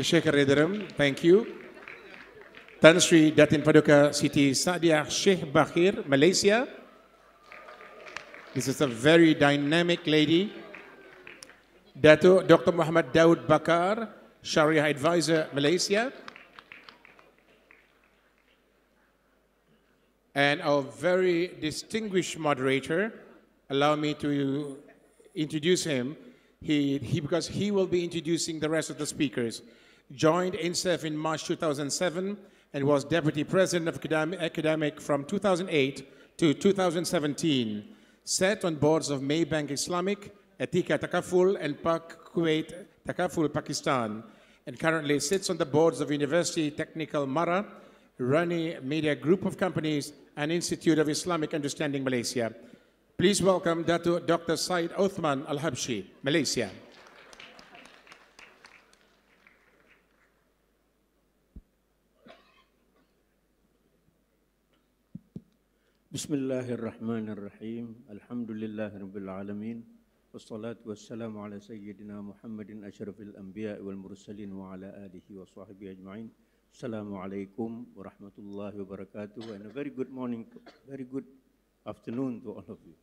Sheikh thank you. Tan Sri Datin Paduka Siti Sadiah Sheikh Bakir, Malaysia. This is a very dynamic lady. Datuk Dr. Muhammad Daud Bakar, Sharia Advisor, Malaysia. And our very distinguished moderator, allow me to introduce him. Because he will be introducing the rest of the speakers. Joined INSEF in March 2007 and was Deputy President of Academic from 2008 to 2017. Sat on boards of Maybank Islamic, Etika Takaful, and Pak Kuwait Takaful, Pakistan. And currently sits on the boards of University Technical Mara, Rani Media Group of Companies, and Institute of Islamic Understanding, Malaysia. Please welcome Dr. Said Othman Al-Habshi, Malaysia. Bismillahirrahmanirrahim. Alhamdulillahi Rabbil Alameen. Wassalatu wassalamu ala Sayyidina Muhammadin ashrafil anbiya wal mursalin wa ala alihi wa sahbihi ajma'in. Assalamu alaikum wa rahmatullahi wa barakatuh. And a very good morning, very good afternoon to all of you.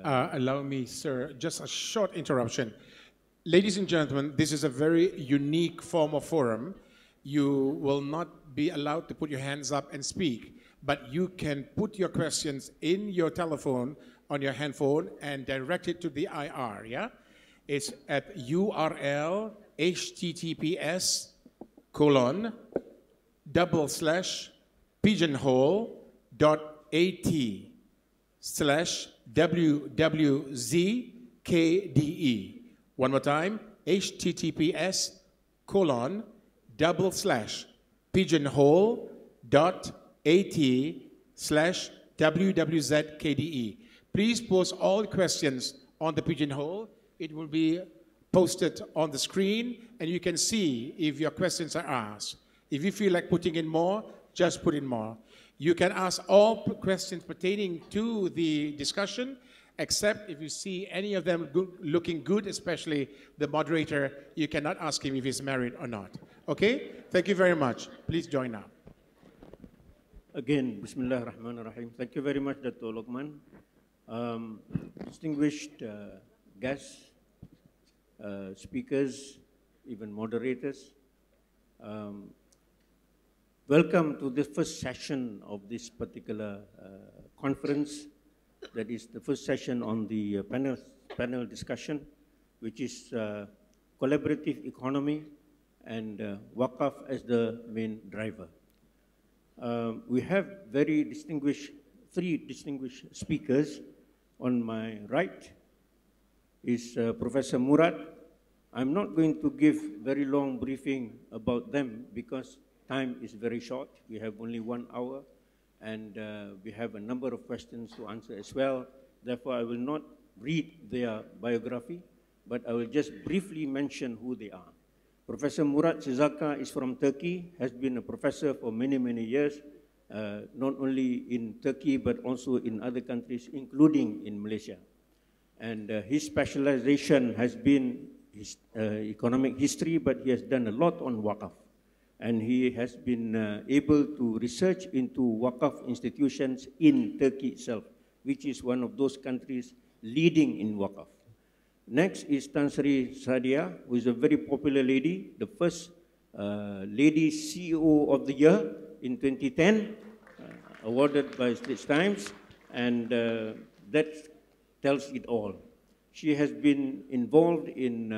Allow me, sir, just a short interruption. Ladies and gentlemen, this is a very unique form of forum. You will not be allowed to put your hands up and speak, but you can put your questions in your telephone, on your handphone, and direct it to the IR, yeah? It's at URL https://pigeonhole.at/WWZKDE. One more time, https://pigeonhole.at/WWZKDE. Please post all questions on the pigeonhole. It will be posted on the screen, and you can see if your questions are asked. If you feel like putting in more, just put in more. You can ask all questions pertaining to the discussion, except if you see any of them looking good, especially the moderator, you cannot ask him if he's married or not. Okay? Thank you very much. Please join now. Again, Bismillah ar-Rahman ar-Rahim. Thank you very much, Dr. Lokman. Distinguished guests, speakers, even moderators, welcome to the first session of this particular conference. That is the first session on the panel discussion, which is collaborative economy and WAQF as the main driver. We have three distinguished speakers. On my right is Professor Murat. I'm not going to give very long briefing about them because time is very short. We have only 1 hour, and we have a number of questions to answer as well. Therefore, I will not read their biography, but I will just briefly mention who they are. Professor Murat Çizakça is from Turkey, has been a professor for many, many years, not only in Turkey, but also in other countries, including in Malaysia. And his specialization has been economic history, but he has done a lot on WAQF. And he has been able to research into WAQF institutions in Turkey itself, which is one of those countries leading in WAQF. Next is Tan Sri Sadiah, who is a very popular lady, the first lady CEO of the year in 2010, awarded by Straits Times, and that tells it all. She has been involved in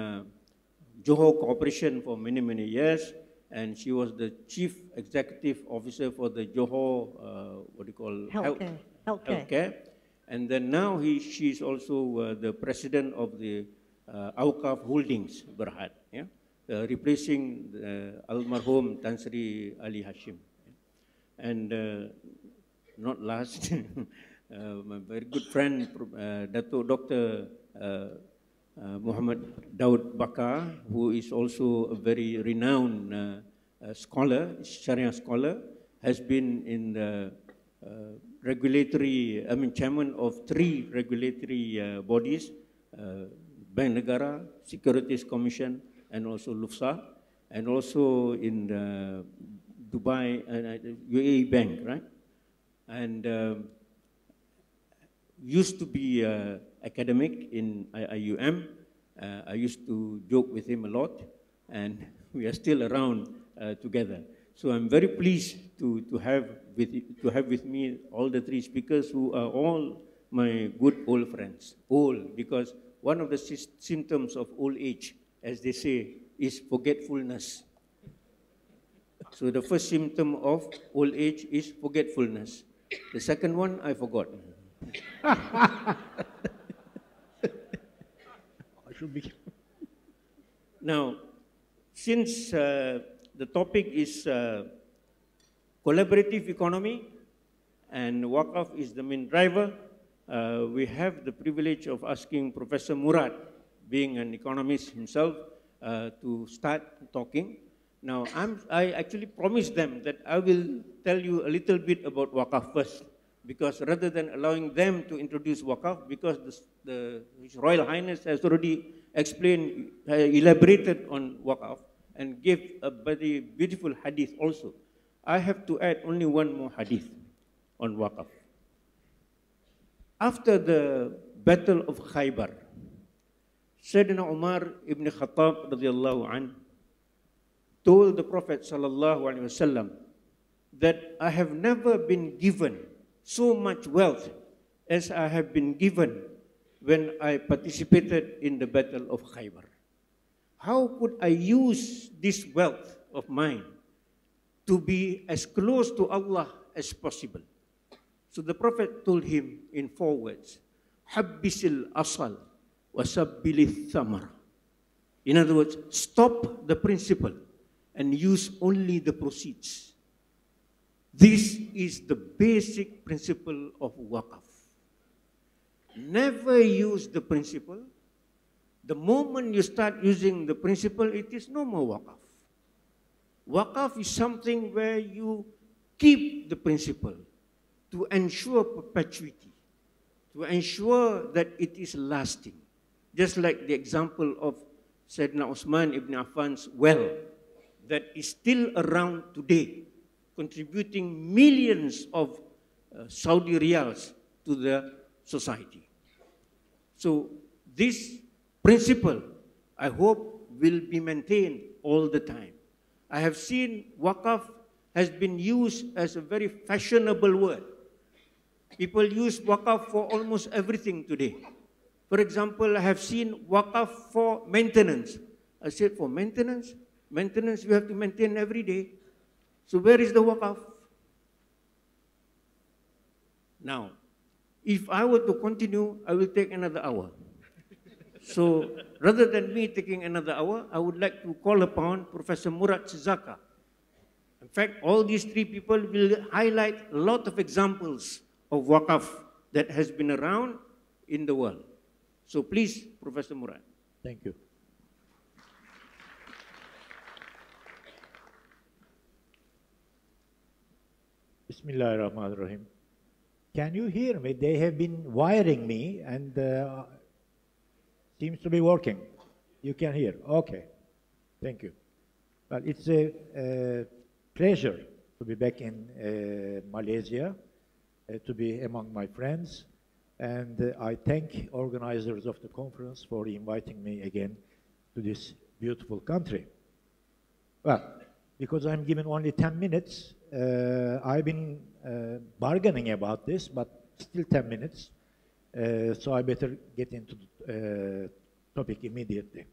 Johor Corporation for many, many years, and she was the Chief Executive Officer for the Johor, Healthcare. And then now she is also the President of the Awqaf Holdings, Berhad, yeah? Replacing Almarhum Tan Sri Ali Hashim. And not last, my very good friend, Datuk Dr. Muhammad Daud Bakar, who is also a very renowned scholar, Sharia scholar, has been in the chairman of 3 regulatory bodies, Bank Negara, Securities Commission, and also LUFSA. and also in Dubai, UAE Bank, right? And used to be academic in IUM. I used to joke with him a lot, and we are still around together. So I'm very pleased to have with me all the three speakers who are all my good old friends. Old, because one of the symptoms of old age, as they say, is forgetfulness. So the first symptom of old age is forgetfulness. The second one, I forgot. Now, since the topic is collaborative economy and WAQF is the main driver, we have the privilege of asking Professor Murat, being an economist himself, to start talking. Now, I actually promised them that I will tell you a little bit about WAQF first, because rather than allowing them to introduce WAQF, because His Royal Highness has already explained, elaborated on WAQF, and gave a very beautiful hadith also. I have to add only one more hadith on WAQF. After the Battle of Khaybar, Sayyidina Umar ibn Khattab radiallahu anh told the Prophet sallallahu alaihi wasallam that I have never been given so much wealth as I have been given when I participated in the Battle of Khaybar. How could I use this wealth of mine to be as close to Allah as possible? So the Prophet told him in 4 words, Habbisil asal wa sabbilith thamar. In other words, stop the principle and use only the proceeds. This is the basic principle of WAQF. Never use the principle. The moment you start using the principle, it is no more WAQF. WAQF is something where you keep the principle to ensure perpetuity, to ensure that it is lasting. Just like the example of Sayyidina Osman ibn Affan's well that is still around today, contributing millions of Saudi riyals to the society. So this principle, I hope, will be maintained all the time. I have seen WAQF has been used as a very fashionable word. People use WAQF for almost everything today. For example, I have seen WAQF for maintenance. I said, for maintenance? Maintenance you have to maintain every day. So where is the WAQF? Now, if I were to continue, I will take another hour. So rather than me taking another hour, I would like to call upon Professor Murat Çizakça. In fact, all these three people will highlight a lot of examples of WAQF that has been around in the world. So please, Professor Murat. Thank you. Bismillahirrahmanirrahim. Can you hear me? They have been wiring me and seems to be working. You can hear. Okay. Thank you. Well, it's a pleasure to be back in Malaysia, to be among my friends, and I thank organizers of the conference for inviting me again to this beautiful country. Well, because I'm given only 10 minutes, I've been bargaining about this, but still 10 minutes, so I better get into the topic immediately.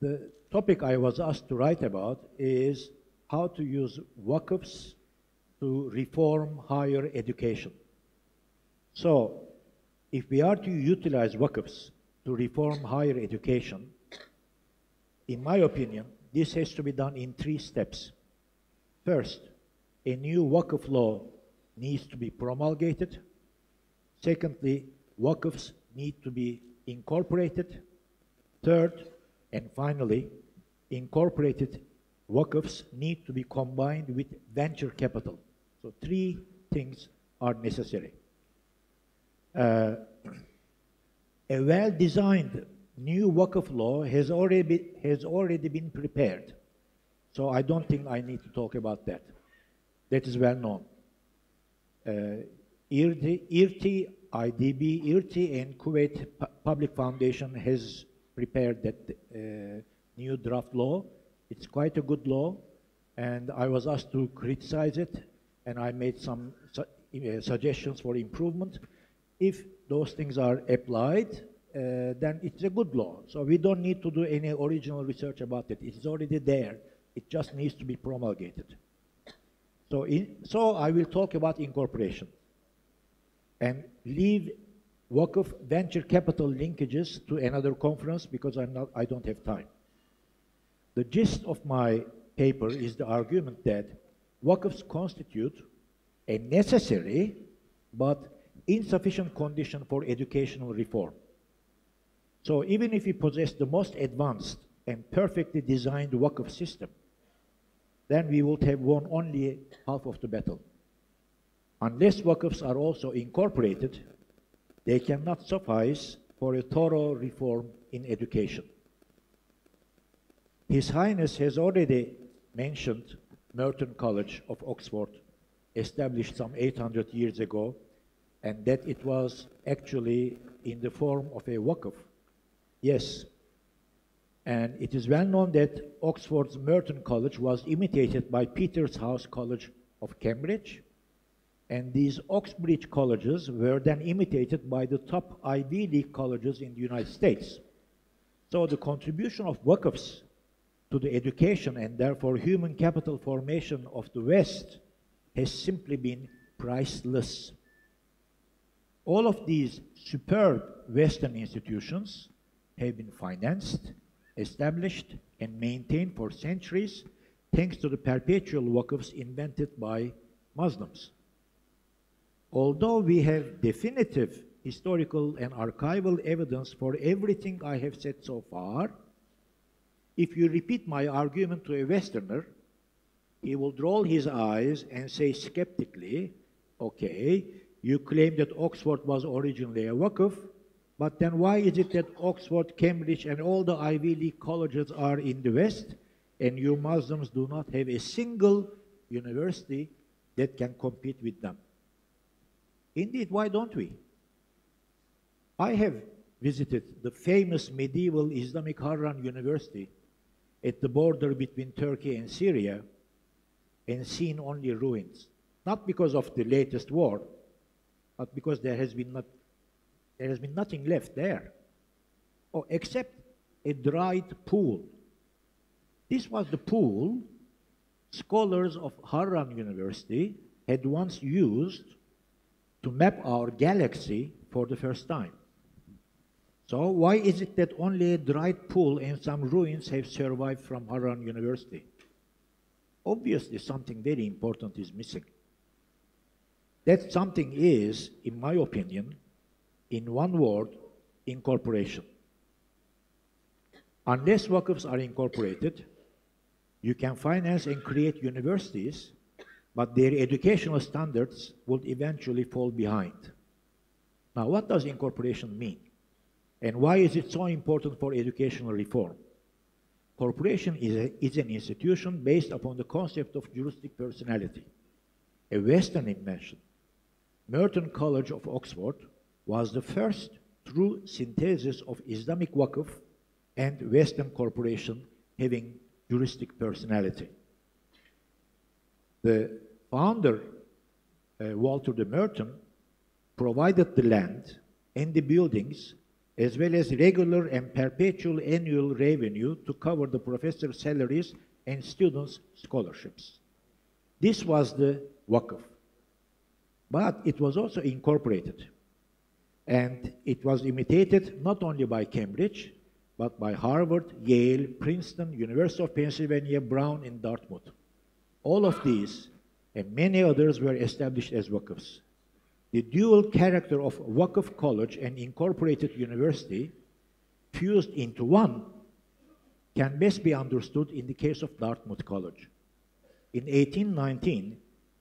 The topic I was asked to write about is how to use WAQFs to reform higher education. So, if we are to utilize WAQFs to reform higher education, in my opinion, this has to be done in 3 steps. First, a new WAQF law needs to be promulgated. Secondly, WAQFs need to be incorporated. Third, and finally, incorporated WAQFs need to be combined with venture capital. So 3 things are necessary. A well-designed new WAQF law has already been prepared. So I don't think I need to talk about that. That is well known. IRTI, IDB, IRTI and Kuwait Public Foundation has prepared that new draft law. It's quite a good law, and I was asked to criticize it, and I made some suggestions for improvement. If those things are applied, then it's a good law. So we don't need to do any original research about it. It's already there. It just needs to be promulgated. So I will talk about incorporation and leave WAQF venture capital linkages to another conference because I don't have time. The gist of my paper is the argument that WAQFs constitute a necessary but insufficient condition for educational reform. So even if we possess the most advanced and perfectly designed WAQF system, then we would have won only half of the battle. Unless WAQFs are also incorporated, they cannot suffice for a thorough reform in education. His Highness has already mentioned Merton College of Oxford, established some 800 years ago, and that it was actually in the form of a WAQF. Yes, and it is well known that Oxford's Merton College was imitated by Peterhouse College of Cambridge, and these Oxbridge colleges were then imitated by the top Ivy League colleges in the United States. So the contribution of WAQFs to the education and therefore human capital formation of the West has simply been priceless. All of these superb Western institutions have been financed, established, and maintained for centuries thanks to the perpetual WAQFs invented by Muslims. Although we have definitive historical and archival evidence for everything I have said so far, if you repeat my argument to a Westerner, he will roll his eyes and say skeptically, okay, you claim that Oxford was originally a WAQF, but then why is it that Oxford, Cambridge, and all the Ivy League colleges are in the West, and you Muslims do not have a single university that can compete with them? Indeed, why don't we? I have visited the famous medieval Islamic Harran University at the border between Turkey and Syria and seen only ruins. Not because of the latest war, but because there has been nothing left there, except a dried pool. This was the pool scholars of Harran University had once used to map our galaxy for the first time. So why is it that only a dried pool and some ruins have survived from Harran University? Obviously something very important is missing. That something is, in my opinion, in one word, incorporation. Unless WAQFs are incorporated, you can finance and create universities, but their educational standards would eventually fall behind. Now, what does incorporation mean? And why is it so important for educational reform? Corporation is an institution based upon the concept of juristic personality, a Western invention. Merton College of Oxford was the first true synthesis of Islamic WAQF and Western corporation having juristic personality. The founder, Walter de Merton, provided the land and the buildings as well as regular and perpetual annual revenue to cover the professors' salaries and students' scholarships. This was the WAQF. But it was also incorporated. And it was imitated not only by Cambridge, but by Harvard, Yale, Princeton, University of Pennsylvania, Brown, and Dartmouth. All of these and many others were established as WAQFs. The dual character of WAQF college and incorporated university fused into one can best be understood in the case of Dartmouth College. In 1819,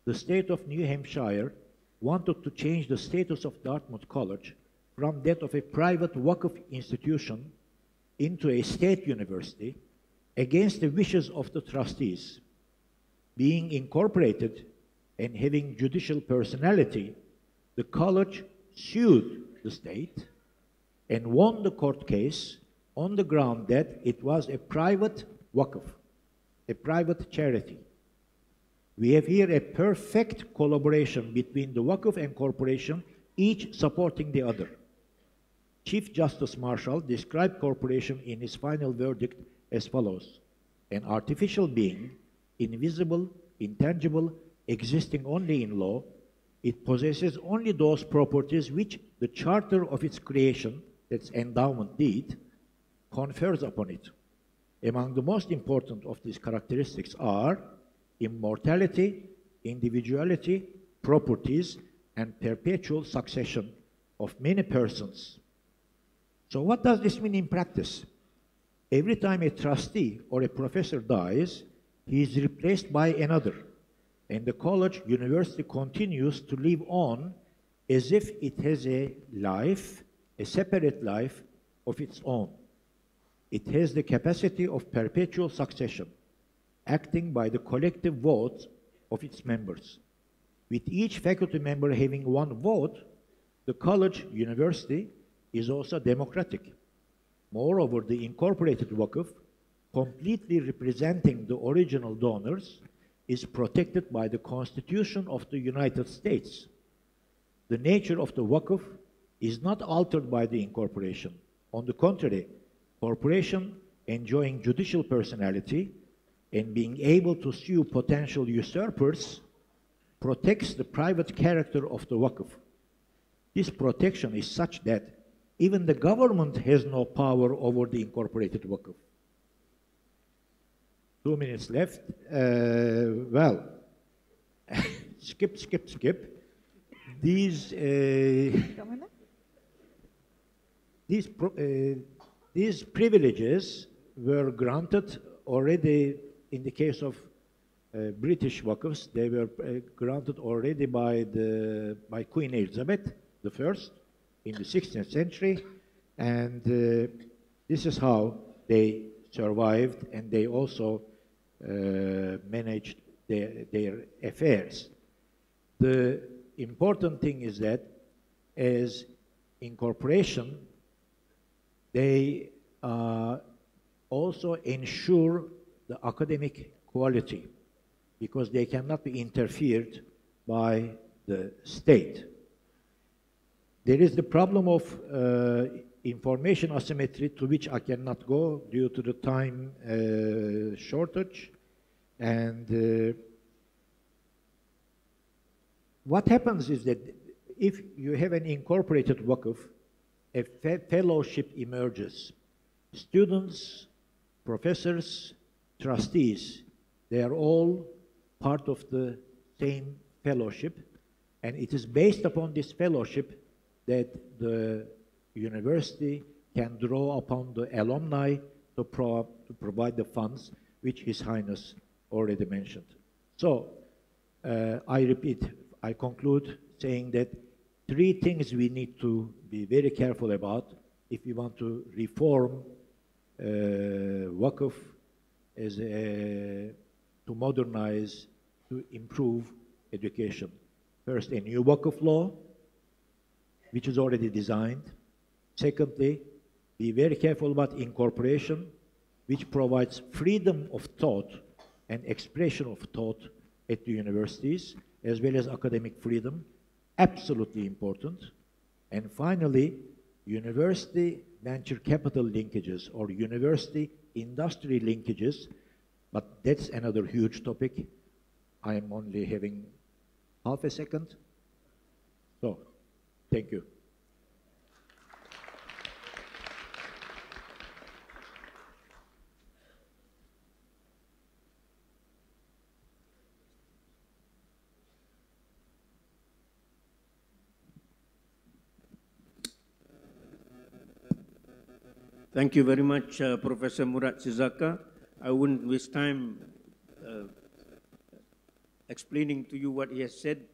the state of New Hampshire wanted to change the status of Dartmouth College from that of a private WAQF institution into a state university against the wishes of the trustees. Being incorporated and having judicial personality, the college sued the state and won the court case on the ground that it was a private WAQF, a private charity. We have here a perfect collaboration between the WAQF and corporation, each supporting the other. Chief Justice Marshall described corporation in his final verdict as follows: an artificial being, invisible, intangible, existing only in law, it possesses only those properties which the charter of its creation, that's endowment deed, confers upon it. Among the most important of these characteristics are immortality, individuality, properties, and perpetual succession of many persons. So what does this mean in practice? Every time a trustee or a professor dies, he is replaced by another, and the college university continues to live on as if it has a life, a separate life of its own. It has the capacity of perpetual succession, acting by the collective vote of its members. With each faculty member having one vote, the college university is also democratic. Moreover, the incorporated WAQF, completely representing the original donors, is protected by the Constitution of the United States. The nature of the WAQF is not altered by the incorporation. On the contrary, corporation enjoying judicial personality and being able to sue potential usurpers protects the private character of the WAQF. This protection is such that even the government has no power over the incorporated WAQF. 2 minutes left. Well, skip. These privileges were granted already in the case of British WAQFs. They were granted already by Queen Elizabeth I in the 16th century, and this is how they survived, and they also managed their affairs. The important thing is that as incorporation, they also ensure the academic quality because they cannot be interfered by the state. There is the problem of information asymmetry, to which I cannot go due to the time shortage. And what happens is that if you have an incorporated WAQF, a fellowship emerges. Students, professors, trustees, they are all part of the same fellowship, and it is based upon this fellowship that the university can draw upon the alumni to provide the funds, which His Highness already mentioned. So, I repeat, I conclude saying that 3 things we need to be very careful about if we want to reform WAQF as to modernize, to improve education. First, a new WAQF law, which is already designed. Secondly, be very careful about incorporation, which provides freedom of thought and expression of thought at the universities, as well as academic freedom, absolutely important. And finally, university venture capital linkages or university industry linkages, but that's another huge topic. I am only having half a second. So, thank you. Thank you very much, Professor Murat Çizakça. I wouldn't waste time explaining to you what he has said.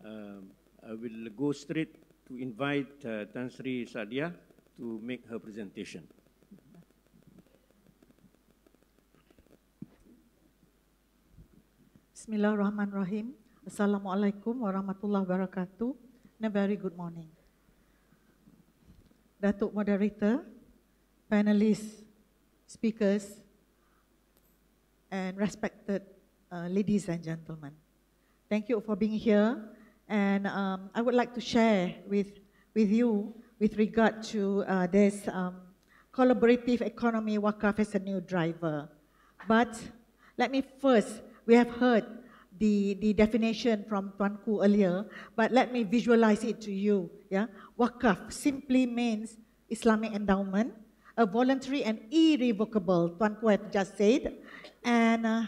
I will go straight to invite Tan Sri Sadiah to make her presentation. Bismillahirrahmanirrahim. Assalamualaikum warahmatullahi wabarakatuh. And a very good morning. Datuk Moderator, panelists, speakers, and respected ladies and gentlemen. Thank you for being here. And I would like to share with you with regard to this collaborative economy WAQF as a new driver. But let me first, we have heard the definition from Tuanku earlier, but let me visualize it to you. Yeah? WAQF simply means Islamic endowment, a voluntary and irrevocable, Tuanku have just said, and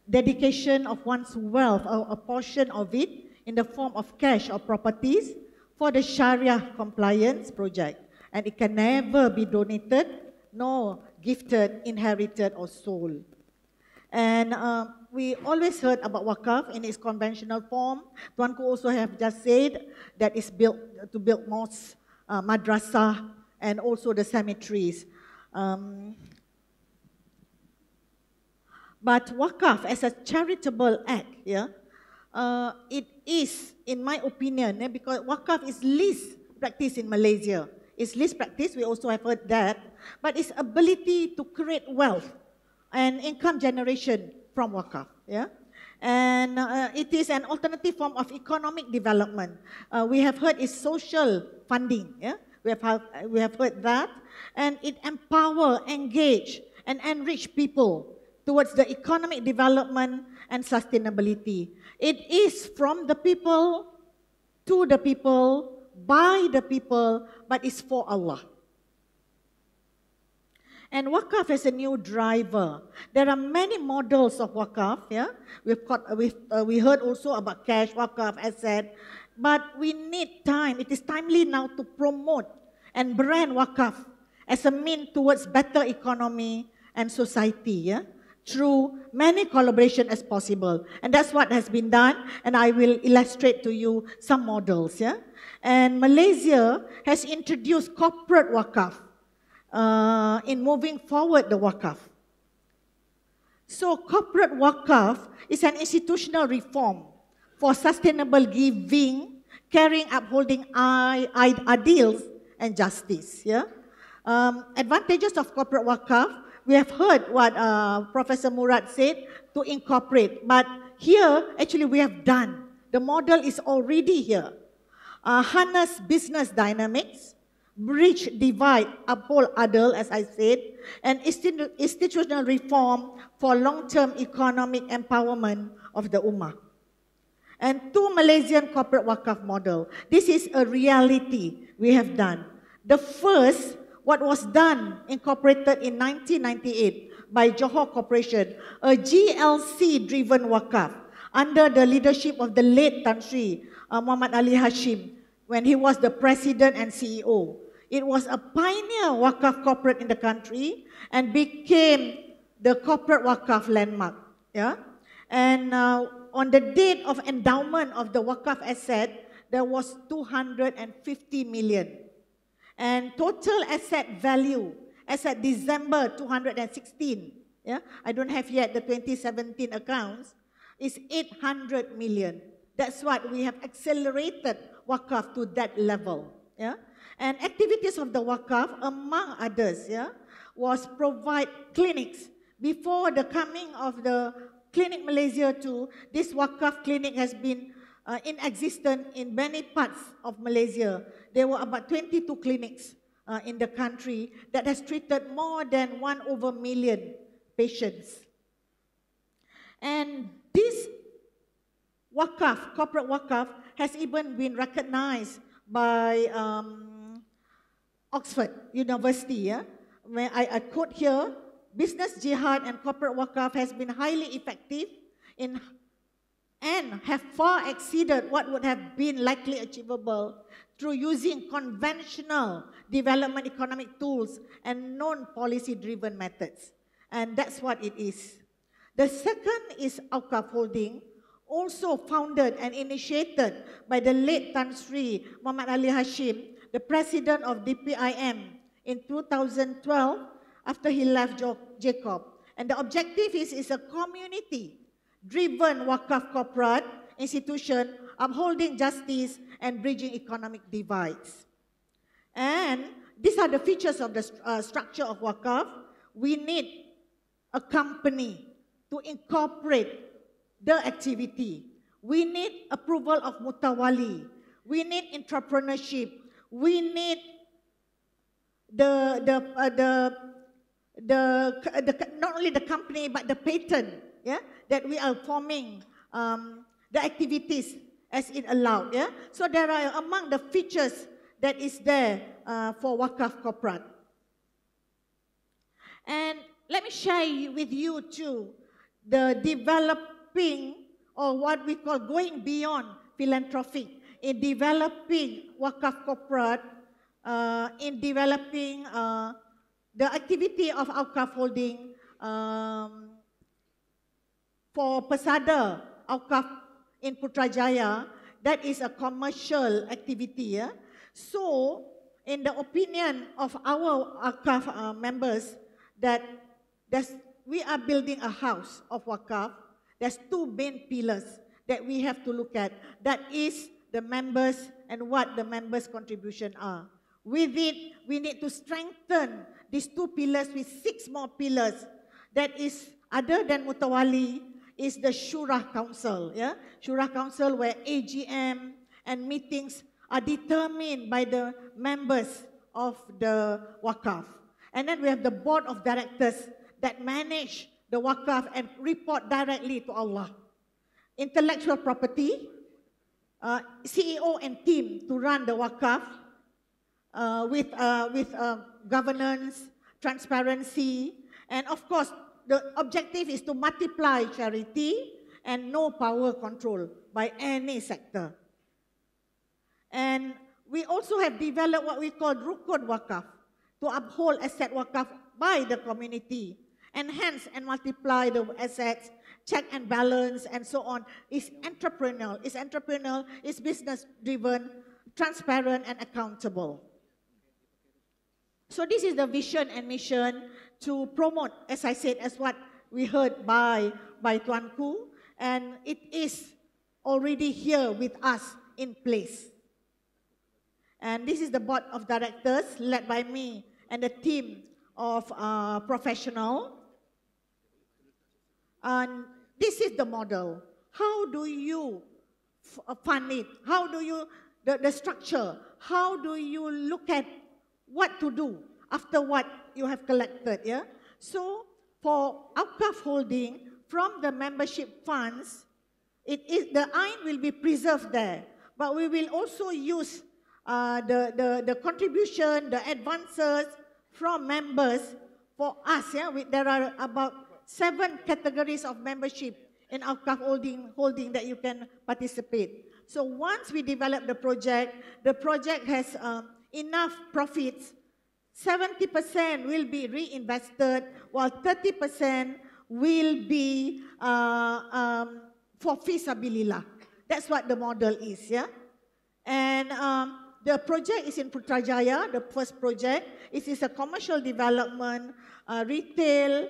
dedication of one's wealth, or a portion of it, in the form of cash or properties for the Sharia compliance project. And it can never be donated, nor gifted, inherited, or sold. And we always heard about WAQF in its conventional form. Tuanku also have just said that it's built to build mosques, madrasah, and also the cemeteries. But WAQF as a charitable act, yeah, it is, in my opinion, because WAQF is least practiced in Malaysia. It's least practiced, we also have heard that, but its ability to create wealth and income generation from WAQF, yeah? And it is an alternative form of economic development. We have heard it's social funding, yeah? We have heard that, and it empower, engage, and enrich people towards the economic development and sustainability. It is from the people, to the people, by the people, but it's for Allah. And WAQF is a new driver. There are many models of WAQF. Yeah, we heard also about cash, WAQF, asset, but we need time. It is timely now to promote and brand WAQF as a means towards better economy and society. Yeah, through many collaboration as possible, and that's what has been done. And I will illustrate to you some models. Yeah, and Malaysia has introduced corporate WAQF. In moving forward the WAQF. So corporate WAQF is an institutional reform for sustainable giving, caring, upholding ideals and justice. Yeah? Advantages of corporate WAQF, we have heard what Professor Murat said, to incorporate, but here actually we have done. The model is already here. Harness business dynamics, bridge divide, uphold adil, as I said, and institutional reform for long-term economic empowerment of the Ummah. And two Malaysian corporate WAQF model. This is a reality we have done. The first, what was done, incorporated in 1998 by Johor Corporation, a GLC-driven WAQF under the leadership of the late Tan Sri Muhammad Ali Hashim, when he was the president and CEO. It was a pioneer WAQF corporate in the country and became the corporate WAQF landmark. Yeah? And on the date of endowment of the WAQF asset, there was 250 million. And total asset value as at December 2016, yeah? I don't have yet the 2017 accounts, is 800 million. That's what we have accelerated WAQF to that level. Yeah? And activities of the WAQF, among others, yeah, was provide clinics. Before the coming of the Clinic Malaysia too, this WAQF clinic has been in existence in many parts of Malaysia. There were about 22 clinics in the country that has treated more than 1/1,000,000 patients. And this WAQF, corporate WAQF, has even been recognized by Oxford University. Yeah? Where I quote here, business jihad and corporate WAQF has been highly effective in and have far exceeded what would have been likely achievable through using conventional development economic tools and non-policy-driven methods. And that's what it is. The second is Awqaf Holding, also founded and initiated by the late Tan Sri Muhammad Ali Hashim, the president of DPIM in 2012 after he left Jacob. And the objective is a community driven WAQF corporate institution, upholding justice and bridging economic divides. And these are the features of the structure of WAQF. We need a company to incorporate the activity. We need approval of mutawali. We need entrepreneurship. We need not only the company but the patent, yeah, that we are forming the activities as it allowed. Yeah, so there are among the features that is there for WAQF corporate. And let me share with you too the developing, or what we call going beyond philanthropic, in developing WAQF corporate, in developing the activity of WAQF holding for Persada WAQF in Putrajaya. That is a commercial activity. Yeah? So, in the opinion of our WAQF members, that we are building a house of WAQF. There's two main pillars that we have to look at. That is the members and what the members' contribution are. With it, we need to strengthen these two pillars with 6 more pillars. That is, other than Mutawali, is the Shura Council. Yeah? Shura Council, where AGM and meetings are determined by the members of the WAQF. And then we have the board of directors that manage the WAQF and report directly to Allah. Intellectual property, CEO and team to run the WAQF with governance, transparency, and of course, the objective is to multiply charity and no power control by any sector. And we also have developed what we call Rukun WAQF to uphold asset WAQF by the community, enhance and multiply the assets, check and balance, and so on. It's entrepreneurial, it's business-driven, transparent, and accountable. So this is the vision and mission to promote, as I said, as what we heard by Tuanku, and it is already here with us in place. And this is the board of directors led by me and a team of professionals. And this is the model. How do you fund it? How do you, the structure, how do you look at what to do after what you have collected? Yeah? So for WAQF holding, from the membership funds, the ayn will be preserved there. But we will also use the contribution, the advances from members for us. Yeah? There are about 7 categories of membership in WAQF holding that you can participate. So once we develop the project has enough profits, 70% will be reinvested, while 30% will be for fisabilillah. That's what the model is, yeah? And the project is in Putrajaya, the first project. It is a commercial development, retail,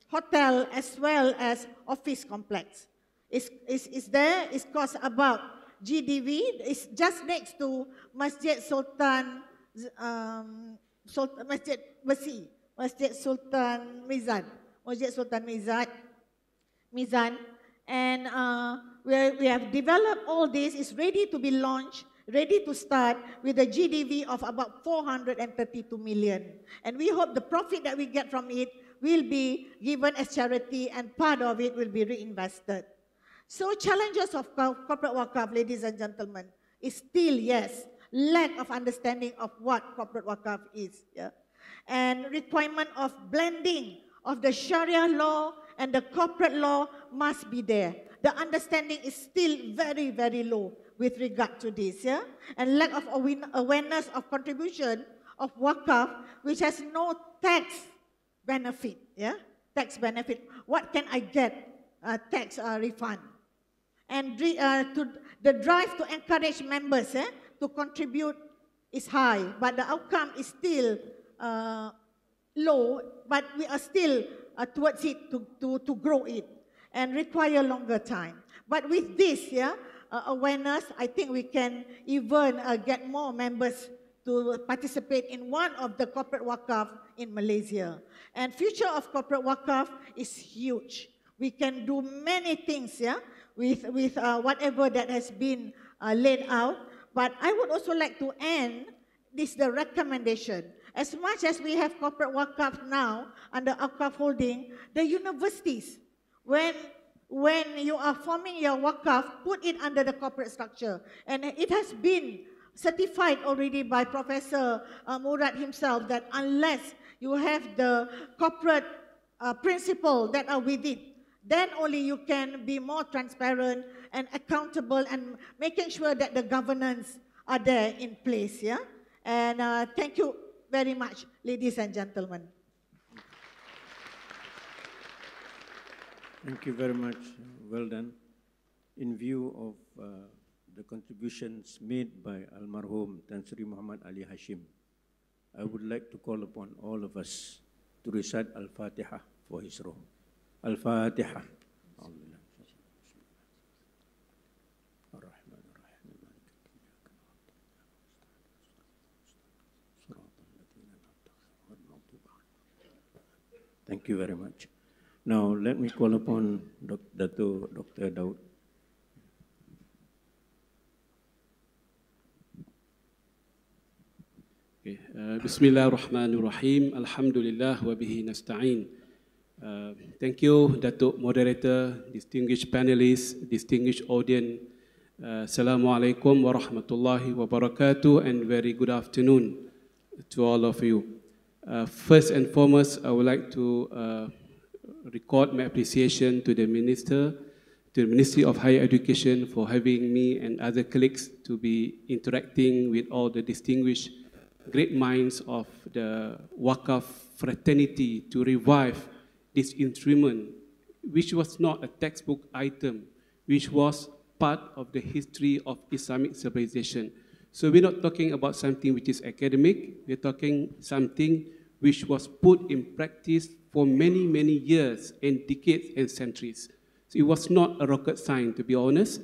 hotel, as well as office complex. It's there, it costs about GDV. It's just next to Masjid Sultan, Masjid Besi, Masjid Sultan Mizan. And we have developed all this, it's ready to be launched, ready to start with a GDV of about 432 million. And we hope the profit that we get from it will be given as charity, and part of it will be reinvested. So challenges of corporate WAQF, ladies and gentlemen, is still, yes, lack of understanding of what corporate WAQF is. Yeah? And requirement of blending of the Sharia law and the corporate law must be there. The understanding is still very, very low with regard to this. Yeah? And lack of awareness of contribution of WAQF, which has no tax benefit. Yeah? Tax benefit. What can I get? Tax refund. And the drive to encourage members to contribute is high, but the outcome is still low, but we are still towards it to grow it. and require longer time. But with this awareness, I think we can even get more members to participate in one of the corporate WAQF in Malaysia. And future of corporate WAQF is huge. We can do many things with whatever that has been laid out. But I would also like to end this the recommendation. As much as we have corporate WAQF now under WAQF holding, the universities, when you are forming your WAQF, put it under the corporate structure. And it has been certified already by Professor Murat himself that unless you have the corporate principle that are with it, then only you can be more transparent and accountable and making sure that the governance are there in place. And thank you very much, ladies and gentlemen. Thank you very much. Well done. In view of the contributions made by Almarhum Tan Sri Muhammad Ali Hashim, I would like to call upon all of us to recite Al-Fatiha for his roh. Al-Fatiha. Thank you very much. Now, let me call upon Dr. Daud. Okay. Bismillahirrahmanirrahim. Alhamdulillah wa bihi nasta'in. Thank you, Datuk Moderator, distinguished panelists, distinguished audience. Assalamualaikum warahmatullahi wabarakatuh, and very good afternoon to all of you. First and foremost, I would like to record my appreciation to the Minister, to the Ministry of Higher Education for having me and other colleagues to be interacting with all the distinguished great minds of the WAQF fraternity to revive this instrument, which was not a textbook item, which was part of the history of Islamic civilization. So we're not talking about something which is academic, we're talking something which was put in practice for many, many years and decades and centuries. So it was not a rocket science, to be honest.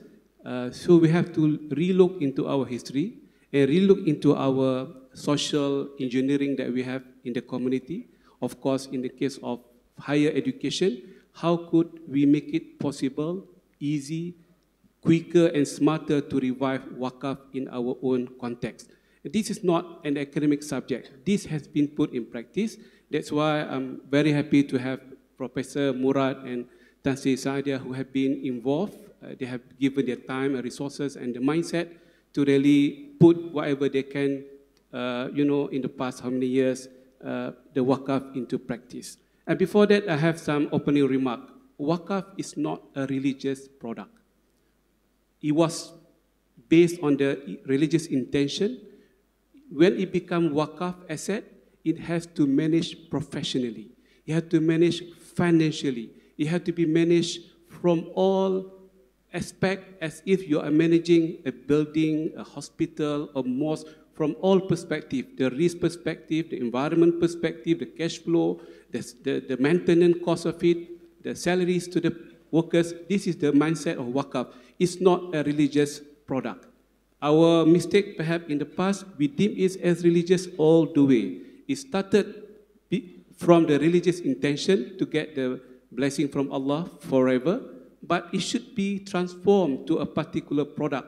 So we have to relook into our history and relook into our social engineering that we have in the community. Of course, in the case of higher education, how could we make it possible, easy, quicker and smarter to revive WAQF in our own context? This is not an academic subject. This has been put in practice. That's why I'm very happy to have Professor Murat and Tan Sri Sadiah who have been involved. They have given their time and resources and the mindset to really put whatever they can, in the past how many years, the WAQF into practice. And before that, I have some opening remark. WAQF is not a religious product. It was based on the religious intention. When it becomes WAQF asset, it has to manage professionally. It has to manage financially. It has to be managed from all aspects as if you are managing a building, a hospital, a mosque, from all perspectives, the risk perspective, the environment perspective, the cash flow, the maintenance cost of it, the salaries to the workers. This is the mindset of WAQF. It's not a religious product. Our mistake perhaps in the past, we deem it as religious all the way. It started from the religious intention to get the blessing from Allah forever, but it should be transformed to a particular product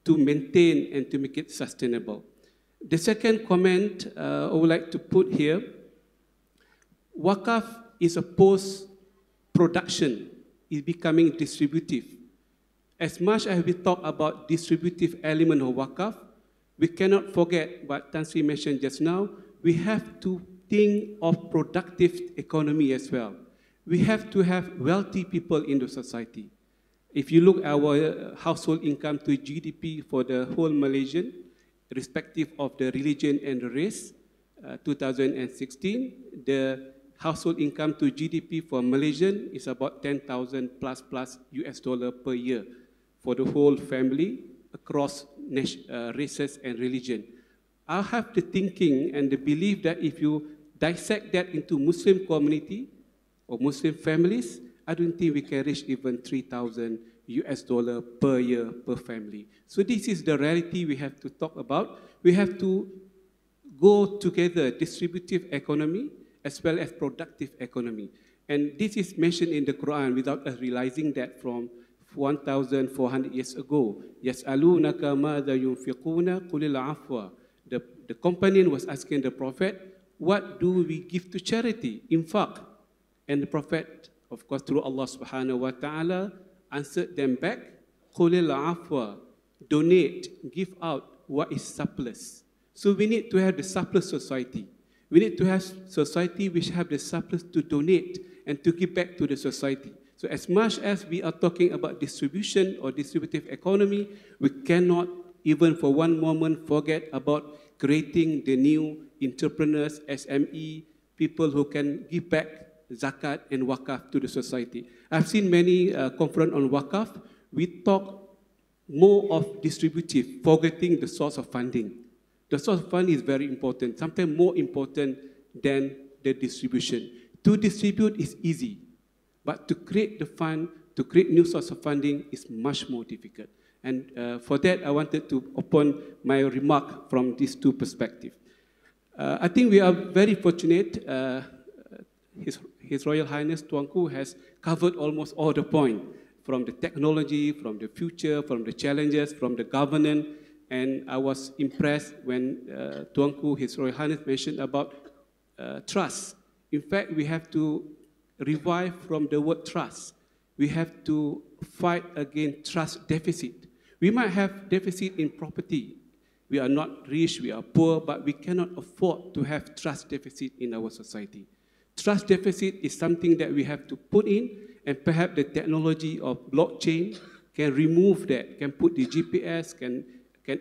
to maintain and to make it sustainable. The second comment I would like to put here, WAQF is a post-production, is becoming distributive. As much as we talk about distributive element of WAQF, we cannot forget what Tan Sri mentioned just now, we have to think of productive economy as well. We have to have wealthy people in the society. If you look at our household income to GDP for the whole Malaysian, respective of the religion and the race, 2016, the household income to GDP for Malaysian is about 10,000 plus US dollar per year for the whole family across races and religion. I have the thinking and the belief that if you dissect that into Muslim community or Muslim families, I don't think we can reach even $3,000 per year per family. So this is the reality we have to talk about. We have to go together, distributive economy as well as productive economy. And this is mentioned in the Quran without us realizing that from 1,400 years ago. يَسْأَلُونَكَ مَاذَا يُنْفِقُونَ قُلِ الْعَفْوَ. The companion was asking the Prophet, what do we give to charity? Infaq. And the Prophet, of course, through Allah subhanahu wa ta'ala, answered them back, قُلِ الْعَفْوَ. Donate, give out what is surplus. So we need to have the surplus society. We need to have society which have the surplus to donate and to give back to the society. So as much as we are talking about distribution or distributive economy, we cannot even for one moment forget about creating the new entrepreneurs, SME, people who can give back zakat and WAQF to the society. I've seen many conferences on WAQF. We talk more of distributive, forgetting the source of funding. The source of funding is very important, sometimes more important than the distribution. To distribute is easy, but to create the fund, to create new source of funding is much more difficult. And for that, I wanted to open my remark from these two perspectives. I think we are very fortunate. His Royal Highness Tuanku has covered almost all the points, from the technology, from the future, from the challenges, from the governance. And I was impressed when Tuanku, His Royal Highness, mentioned about trust. In fact, we have to revive from the word trust. We have to fight against trust deficit. We might have deficit in property. We are not rich, we are poor, but we cannot afford to have trust deficit in our society. Trust deficit is something that we have to put in, and perhaps the technology of blockchain can remove that, can put the GPS, can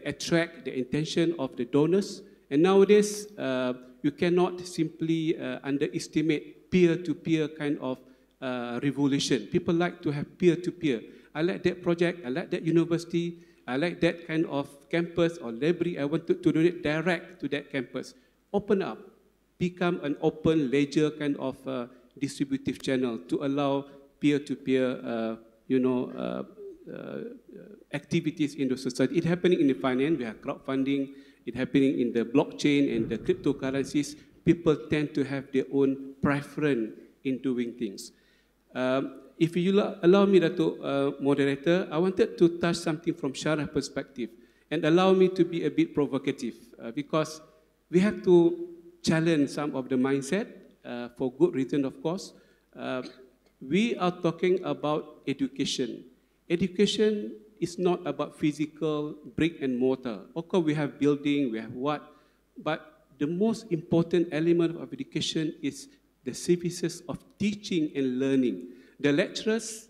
attract the attention of the donors. And nowadays, you cannot simply underestimate peer-to-peer kind of revolution. People like to have peer-to-peer. I like that project, I like that university, I like that kind of campus or library. I want to donate direct to that campus. Open up, become an open ledger kind of distributive channel to allow peer-to-peer, activities in the society. It's happening in the finance. We have crowdfunding. It's happening in the blockchain and the cryptocurrencies. People tend to have their own preference in doing things. If you allow me, Datuk Moderator, I wanted to touch something from Syarah perspective and allow me to be a bit provocative because we have to challenge some of the mindset for good reason, of course. We are talking about education. Education is not about physical brick and mortar. Of course, we have building, we have what, but the most important element of education is the services of teaching and learning. The lecturers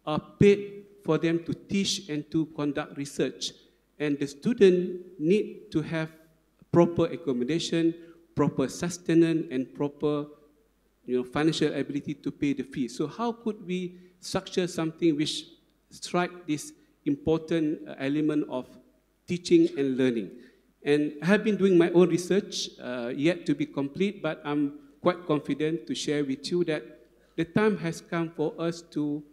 are paid for them to teach and to conduct research, and the student need to have proper accommodation, proper sustenance, and proper financial ability to pay the fees. So how could we structure something which strike this important element of teaching and learning? And I have been doing my own research, yet to be complete, but I'm quite confident to share with you that the time has come for us to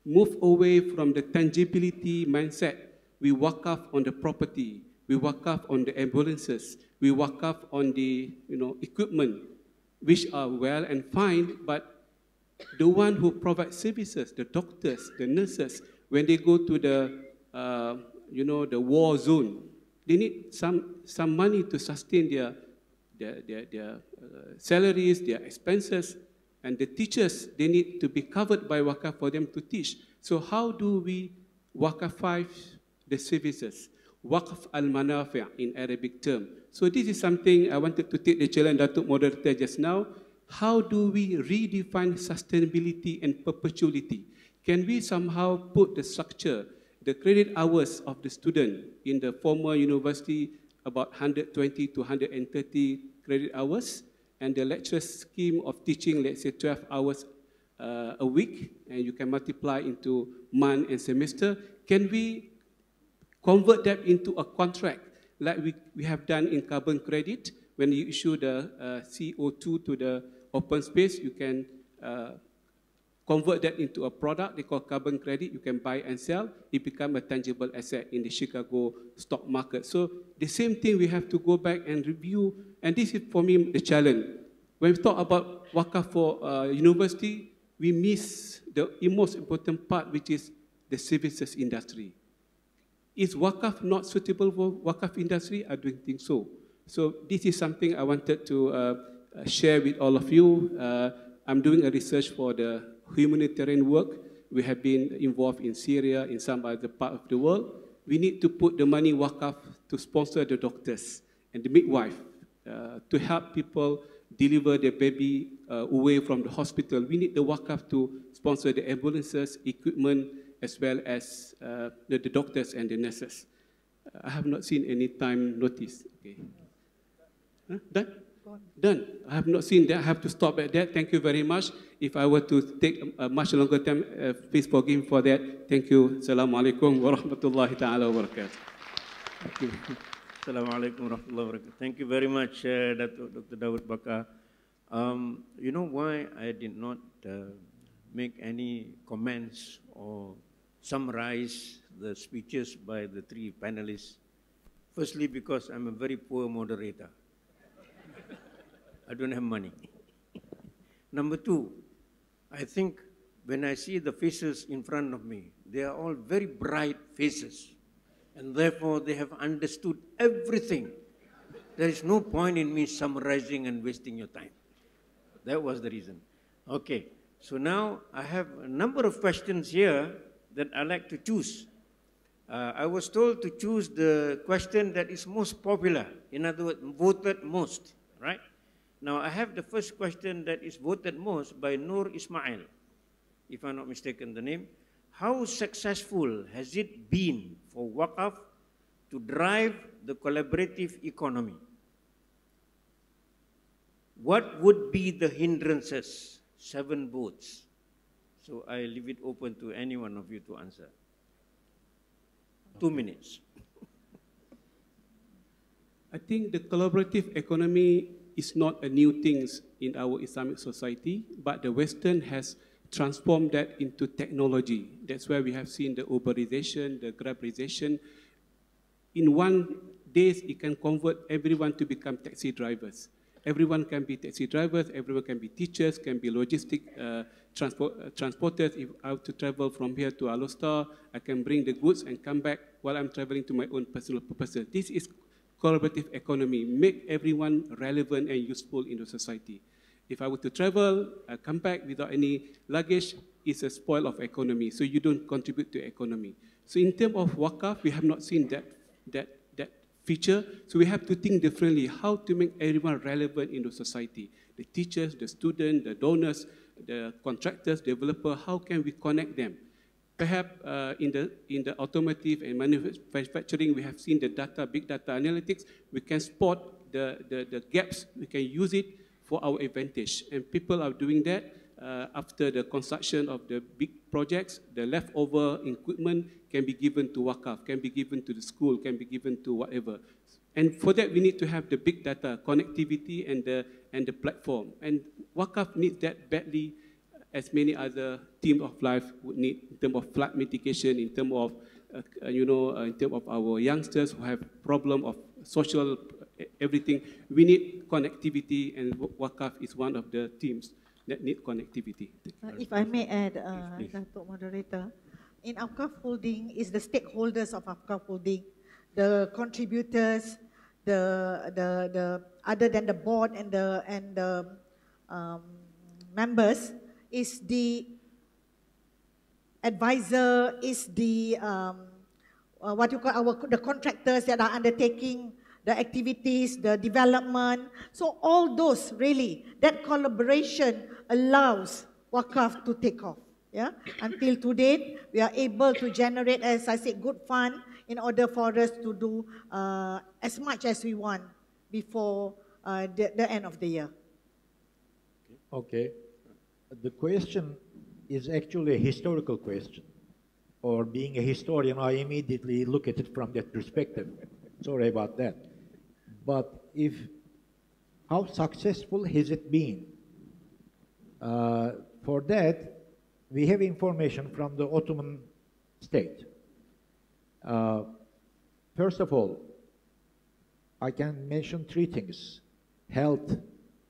move away from the tangibility mindset. We WAQF on the property, we WAQF on the ambulances, we WAQF on the equipment, which are well and fine, but the one who provides services, the doctors, the nurses, when they go to the the war zone, they need some money to sustain their salaries, their expenses, and the teachers, they need to be covered by WAQF for them to teach. So how do we WAQFify the services? Waqf al-manafi' in Arabic term. So this is something I wanted to take the challenge Datuk Moderator just now. How do we redefine sustainability and perpetuity? Can we somehow put the structure, the credit hours of the student in the former university, about 120 to 130 credit hours, and the lecture scheme of teaching, let's say 12 hours a week, and you can multiply into month and semester. Can we convert that into a contract like we have done in carbon credit? When you issue the CO2 to the open space, you can convert that into a product they call carbon credit. You can buy and sell. It becomes a tangible asset in the Chicago stock market. So the same thing, we have to go back and review. And this is, for me, the challenge. When we talk about WAQF for university, we miss the most important part, which is the services industry. Is WAQF not suitable for WAQF industry? I don't think so. So this is something I wanted to share with all of you. I'm doing a research for the humanitarian work. We have been involved in Syria, in some other part of the world. We need to put the money WAQF to sponsor the doctors and the midwife to help people deliver their baby away from the hospital. We need the WAQF to sponsor the ambulances, equipment, as well as the doctors and the nurses. I have not seen any time notice. Okay. Huh? Done? Done. I have not seen that. I have to stop at that. Thank you very much. If I were to take a much longer time, please forgive me for that. Thank you. Assalamu alaikum wa rahmatullahi ta'ala wa barakatuh. Thank you. Assalamu alaikum wa rahmatullahi wa barakatuh. Thank you very much, Dr. Daud Bakar. You know why I did not make any comments or summarize the speeches by the three panelists? Firstly, because I'm a very poor moderator. I don't have money. Number two, I think when I see the faces in front of me, they are all very bright faces, and therefore they have understood everything. There is no point in me summarizing and wasting your time. That was the reason. Okay, so now I have a number of questions here that I like to choose. I was told to choose the question that is most popular, in other words, voted most, right? Now, I have the first question that is voted most by Noor Ismail, if I'm not mistaken the name. How successful has it been for WAQF to drive the collaborative economy? What would be the hindrances? 7 votes. So I leave it open to any one of you to answer. 2 minutes. I think the collaborative economy is not a new thing in our Islamic society, but the Western has transformed that into technology. That's why we have seen the Uberization, the Grabization. In 1 day, it can convert everyone to become taxi drivers. Everyone can be taxi drivers, everyone can be teachers, can be logistic transporters. If I have to travel from here to Alostar, I can bring the goods and come back while I'm traveling to my own personal purposes. This is collaborative economy, make everyone relevant and useful in the society. If I were to travel, I come back without any luggage, it's a spoil of economy, so you don't contribute to economy. So in terms of WAQF, we have not seen that feature, so we have to think differently, how to make everyone relevant in the society. The teachers, the students, the donors, the contractors, developers, how can we connect them? Perhaps in the automotive and manufacturing, we have seen the data, big data analytics. We can spot the gaps. We can use it for our advantage. And people are doing that after the construction of the big projects. The leftover equipment can be given to WAQF, can be given to the school, can be given to whatever. And for that, we need to have the big data, connectivity, and the platform. And WAQF needs that badly, as many other teams of life would need, in terms of flood mitigation, in terms of, in terms of our youngsters who have problem of social everything. We need connectivity, and WAQF is one of the teams that need connectivity. If I may add, Datuk Moderator, in WAQF Holding is the stakeholders of WAQF Holding, the contributors, the other than the board and the members, is the advisor, is the what you call the contractors that are undertaking the activities, the development. So all those really, that collaboration allows WAQF to take off. Yeah? Until today, we are able to generate, as I said, good fund in order for us to do as much as we want before the end of the year. Okay. The question is actually a historical question. Or being a historian, I immediately look at it from that perspective. Sorry about that. But how successful has it been? For that, we have information from the Ottoman state. First of all, I can mention three things: health,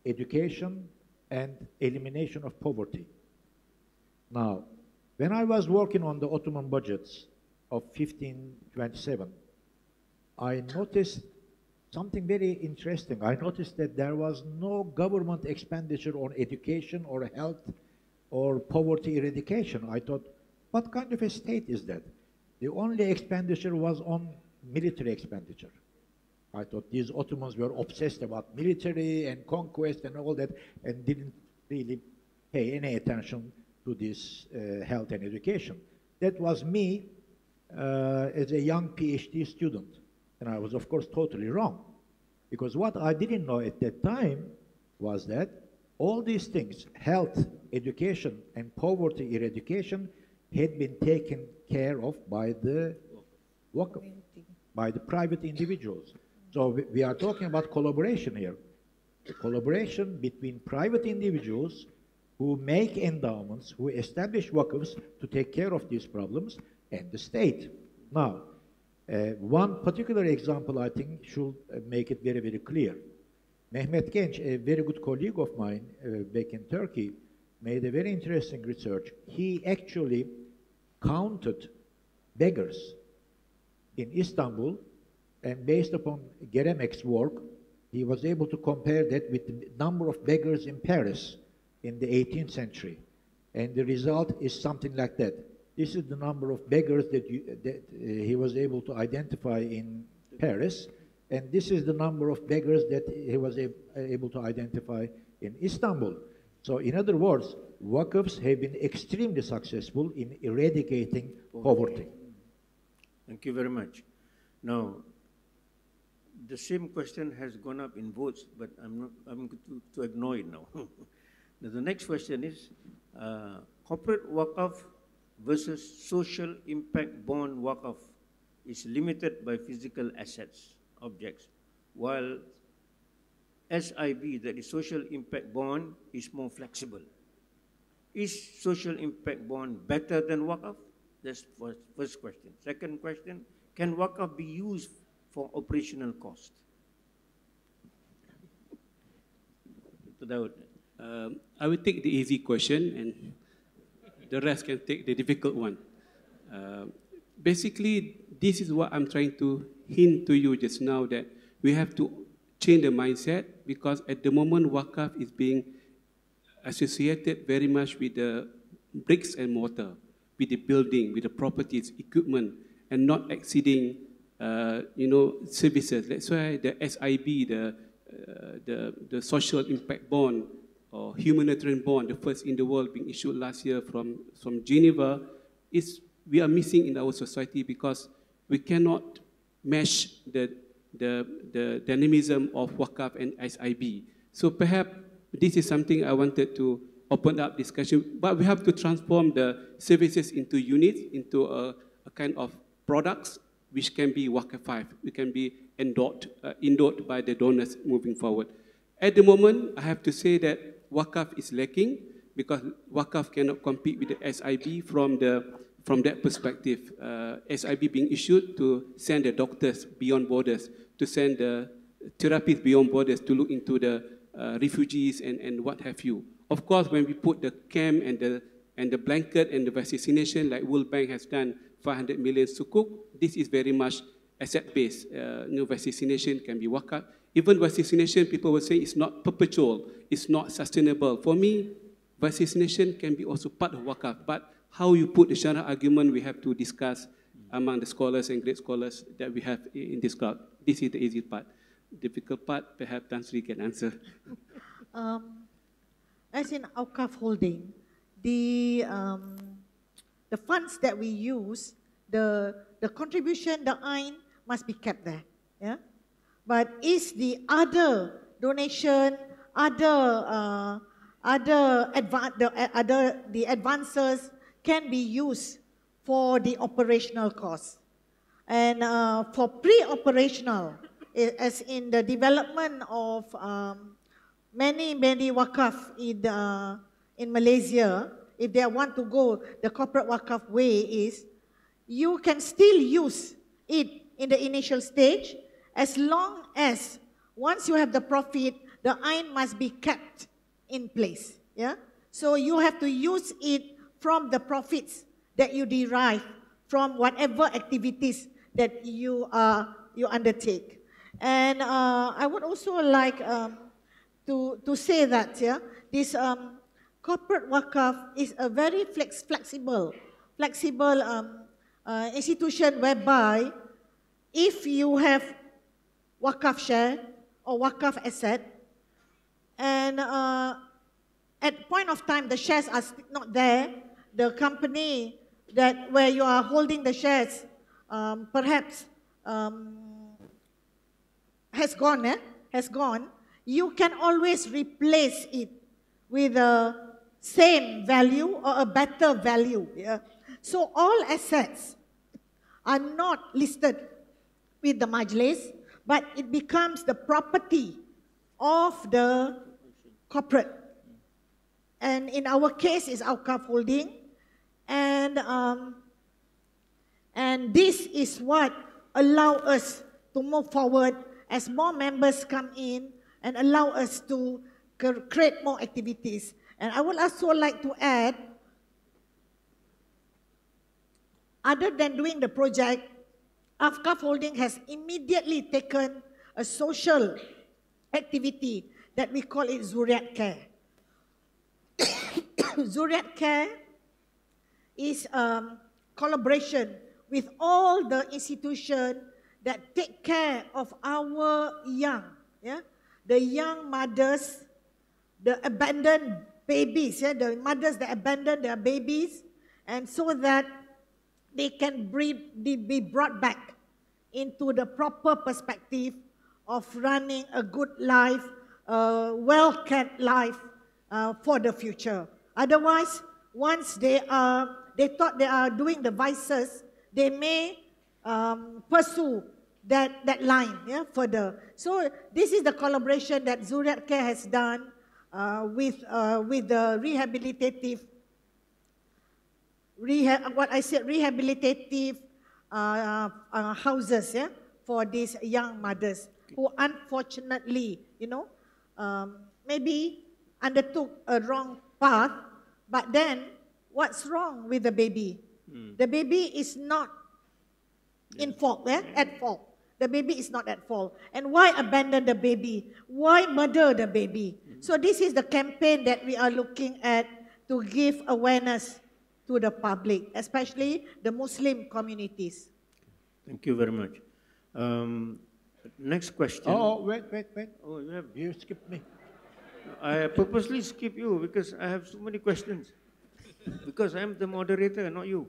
education, and elimination of poverty. Now, when I was working on the Ottoman budgets of 1527, I noticed something very interesting. I noticed that there was no government expenditure on education or health or poverty eradication. I thought, what kind of a state is that? The only expenditure was on military expenditure. I thought these Ottomans were obsessed about military and conquest and all that, and didn't really pay any attention to this health and education. That was me as a young PhD student. And I was, of course, totally wrong. Because what I didn't know at that time was that all these things, health, education, and poverty eradication, had been taken care of by the WAQF, by the private individuals. So we are talking about collaboration here. The collaboration between private individuals who make endowments, who establish WAQFs to take care of these problems, and the state. Now, one particular example, I think, should make it very, very clear. Mehmet Genç, a very good colleague of mine back in Turkey, made a very interesting research. He actually counted beggars in Istanbul, and based upon Geremek's work, he was able to compare that with the number of beggars in Paris in the 18th century. And the result is something like that. This is the number of beggars that he was able to identify in Paris, and this is the number of beggars that he was able to identify in Istanbul. So in other words, WAQFs have been extremely successful in eradicating poverty. Thank you very much. Now, the same question has gone up in votes, but I'm going to ignore it now. Now, the next question is, corporate WAQF versus social impact bond WAQF is limited by physical assets, objects, while SIB, that is social impact bond, is more flexible. Is social impact bond better than WAQF? That's the first question. Second question, can WAQF be used for operational cost? Daud. I will take the easy question, and the rest can take the difficult one. Basically, this is what I'm trying to hint to you just now, that we have to change the mindset, because at the moment, WAQF is being associated very much with the bricks and mortar, with the building, with the properties, equipment, and not exceeding, services. That's why the SIB, the social impact bond, or humanitarian bond, the first in the world being issued last year from Geneva, we are missing in our society, because we cannot mesh the dynamism of WAQF and SIB. So perhaps this is something I wanted to open up discussion, but we have to transform the services into units, into a kind of products which can be WAQF, which can be endorsed by the donors moving forward. At the moment, I have to say that WAQF is lacking, because WAQF cannot compete with the SIB from that perspective. SIB being issued to send the doctors beyond borders, to send the therapists beyond borders to look into the refugees and what have you. Of course, when we put the camp and the blanket and the vaccination, like World Bank has done, 500 million sukuk, this is very much asset-based. Vaccination can be WAQF. Even vaccination, people will say it's not perpetual, it's not sustainable. For me, vaccination can be also part of WAQF, but how you put the Sharia argument, we have to discuss among the scholars and great scholars that we have in this crowd. This is the easy part. Difficult part, perhaps Tan Sri can answer. As in WAQF holding, the funds that we use, the contribution, the ain must be kept there. Yeah? But is the other donation, the advances can be used for the operational costs. And for pre-operational, as in the development of many WAQF in Malaysia, if they want to go the corporate wakaf way, is you can still use it in the initial stage as long as once you have the profit, the ain must be kept in place. Yeah? So you have to use it from the profits that you derive from whatever activities that you undertake. And I would also like to say that this corporate wakaf is a very flexible institution whereby if you have wakaf share or wakaf asset, and at point of time the shares are not there, the company that where you are holding the shares perhaps has gone, you can always replace it with a same value or a better value. Yeah? So all assets are not listed with the majlis, but it becomes the property of the corporate. And in our case, it's WAQF holding. And this is what allows us to move forward as more members come in and allow us to create more activities. And I would also like to add, other than doing the project, WAQF Holding has immediately taken a social activity that we call it Zuriat Care. Zuriat Care is collaboration with all the institutions that take care of our young, the young mothers, the abandoned babies, the mothers that abandon their babies, and so that they can be brought back into the proper perspective of running a good life, well-kept life for the future. Otherwise, once they thought they are doing the vices, they may pursue that line further. So this is the collaboration that Zuriat Care has done with the rehabilitative houses for these young mothers who unfortunately, maybe undertook a wrong path, but then what's wrong with the baby? The baby is not at fault. The baby is not at fault. And why abandon the baby? Why murder the baby? So this is the campaign that we are looking at to give awareness to the public, especially the Muslim communities. Thank you very much. Next question. Oh, wait. Oh, You skipped me. I purposely skip you because I have so many questions. Because I'm the moderator, not you.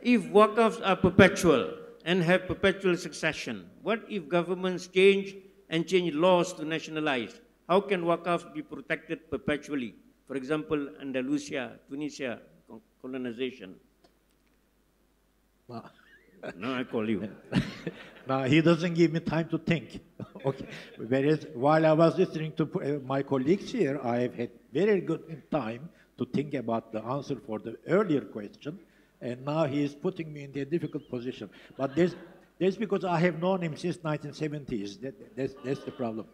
If wakafs are perpetual and have perpetual succession, what if governments change laws to nationalize? How can wakafs be protected perpetually? For example, Andalusia, Tunisia, colonization. No, I call you. Now, he doesn't give me time to think. Okay. Whereas, while I was listening to my colleagues here, I have had very good time to think about the answer for the earlier question, and now he is putting me in a difficult position. But that's because I have known him since 1970s. That's the problem.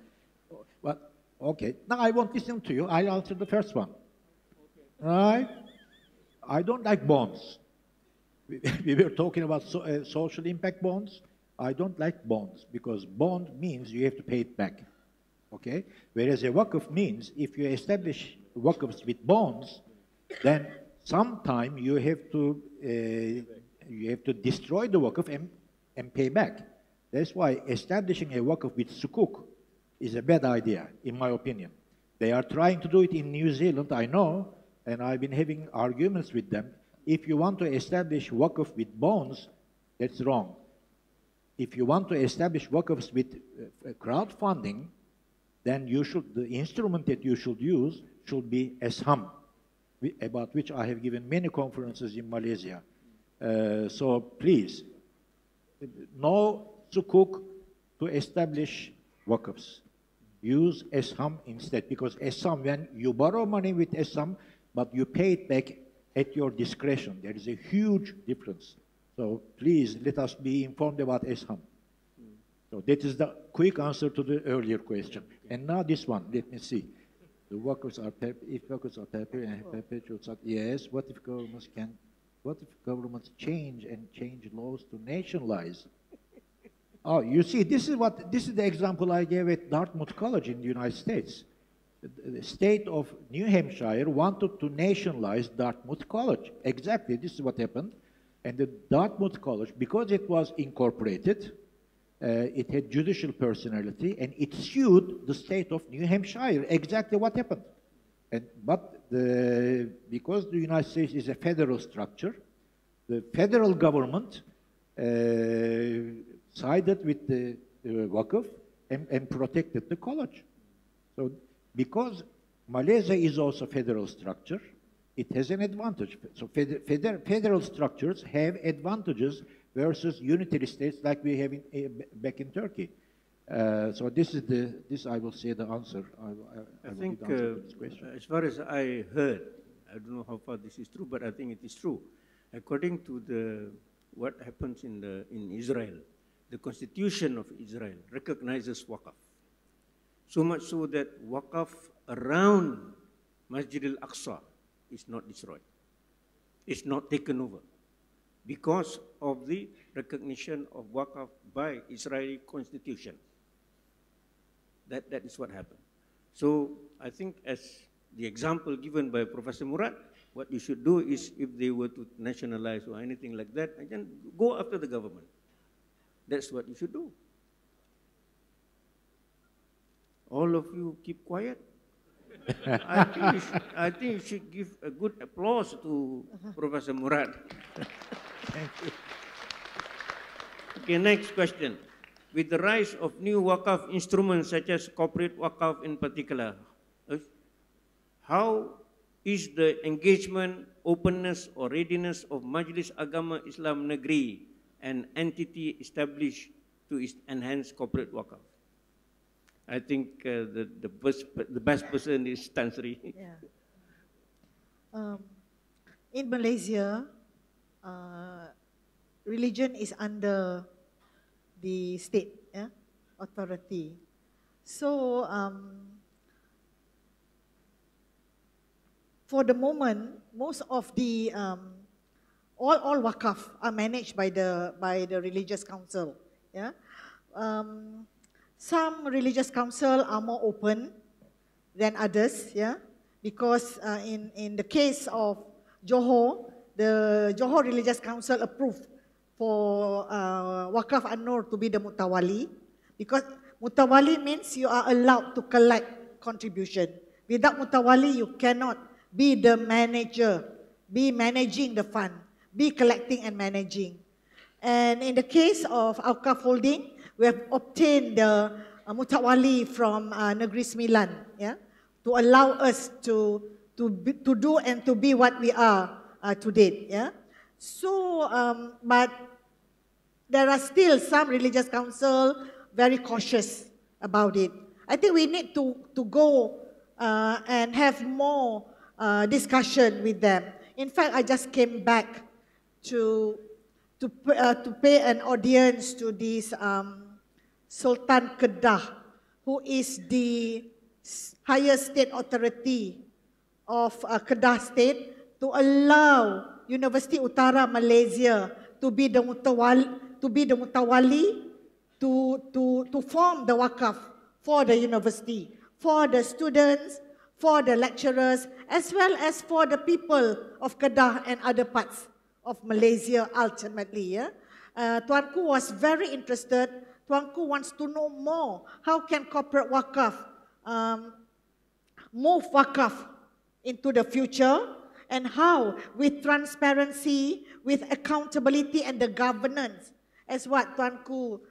But, okay, now I won't listen to you. I'll answer the first one. Okay. Right? I don't like bonds. We were talking about social impact bonds. I don't like bonds because bond means you have to pay it back, okay? Whereas a WAQF means if you establish WAQFs with bonds, then sometime you have to destroy the WAQF and pay back. That's why establishing a WAQF with sukuk is a bad idea, in my opinion. They are trying to do it in New Zealand, I know, and I've been having arguments with them. If you want to establish WAQF with bonds, that's wrong. If you want to establish WAQFs with crowdfunding, then the instrument that you should use should be SHAM, about which I have given many conferences in Malaysia. So please, no sukuk to establish WAQFs. use Esham instead, because Esham, when you borrow money with Esham, but you pay it back at your discretion, there is a huge difference. So please let us be informed about Esham. So that is the quick answer to the earlier question. And now this one, let me see. The workers are if workers are prepared and perpetual, yes. What if governments change laws to nationalize? Oh, you see, this is the example I gave at Dartmouth College in the United States. The state of New Hampshire wanted to nationalize Dartmouth College. Exactly, this is what happened. And the Dartmouth College, because it was incorporated, it had judicial personality, and it sued the state of New Hampshire. Exactly what happened. But because the United States is a federal structure, the federal government sided with the WAQF and protected the college. So because Malaysia is also a federal structure, it has an advantage. So federal structures have advantages versus unitary states like we have back in Turkey. So this I will say the answer. I think as far as I heard, I don't know how far this is true, but I think it is true. According to what happens in Israel, the Constitution of Israel recognizes WAQF. So much so that WAQF around Masjid al-Aqsa is not destroyed. It's not taken over because of the recognition of WAQF by Israeli Constitution. That is what happened. So I think as the example given by Professor Murat, what you should do is if they were to nationalize or anything like that, then go after the government. That's what you should do. All of you keep quiet. I think you should give a good applause to Professor Murat. Thank you. Okay, next question. With the rise of new WAQF instruments such as corporate WAQF in particular, how is the engagement, openness or readiness of Majlis Agama Islam Negeri, an entity established to enhance corporate WAQF? I think the best person is Tan Sri. Yeah. In Malaysia, religion is under the state authority. So for the moment, most of the all WAQF are managed by the religious council. Yeah. Some religious council are more open than others, yeah, because in the case of Johor, the Johor Religious Council approved for WAQF An-Nur to be the mutawali, because mutawali means you are allowed to collect contribution. Without mutawali, you cannot be the manager, be managing the fund, be collecting and managing. And in the case of Awqaf Holding, we have obtained the mutawali from Negeri Sembilan, yeah, to allow us to do and to be what we are today, yeah. So, but there are still some religious council very cautious about it. I think we need to go and have more discussion with them. In fact, I just came back to pay an audience to this Sultan Kedah, who is the highest state authority of Kedah State, to allow University Utara Malaysia to be the mutawali, to form the WAQF for the university, for the students, for the lecturers, as well as for the people of Kedah and other parts of Malaysia ultimately. Yeah? Tuanku was very interested. Tuanku wants to know more. How can corporate WAQF move WAQF into the future, and how with transparency, with accountability and the governance, as what Tuanku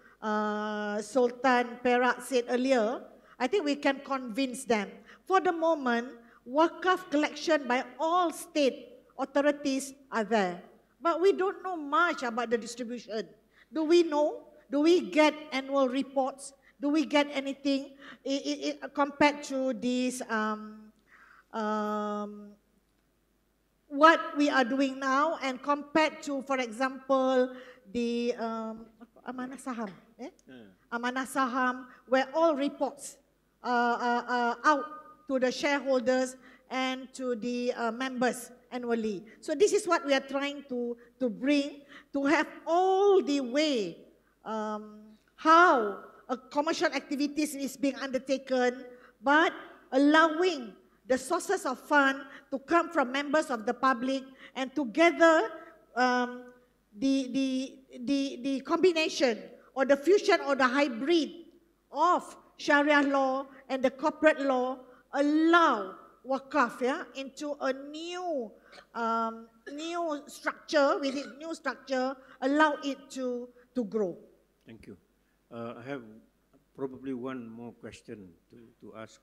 Sultan Perak said earlier, I think we can convince them. For the moment, WAQF collection by all state authorities are there. But we don't know much about the distribution. Do we know? Do we get annual reports? Do we get anything compared to this, what we are doing now and compared to, for example, the Amanah Saham, Amanah Saham, where all reports are out to the shareholders and to the members annually. So this is what we are trying to bring, to have all the way how commercial activities is being undertaken, but allowing the sources of fund to come from members of the public, and together the combination or the fusion or the hybrid of Sharia law and the corporate law allow WAQF into a new structure, with its new structure, allow it to grow. Thank you. I have probably one more question to ask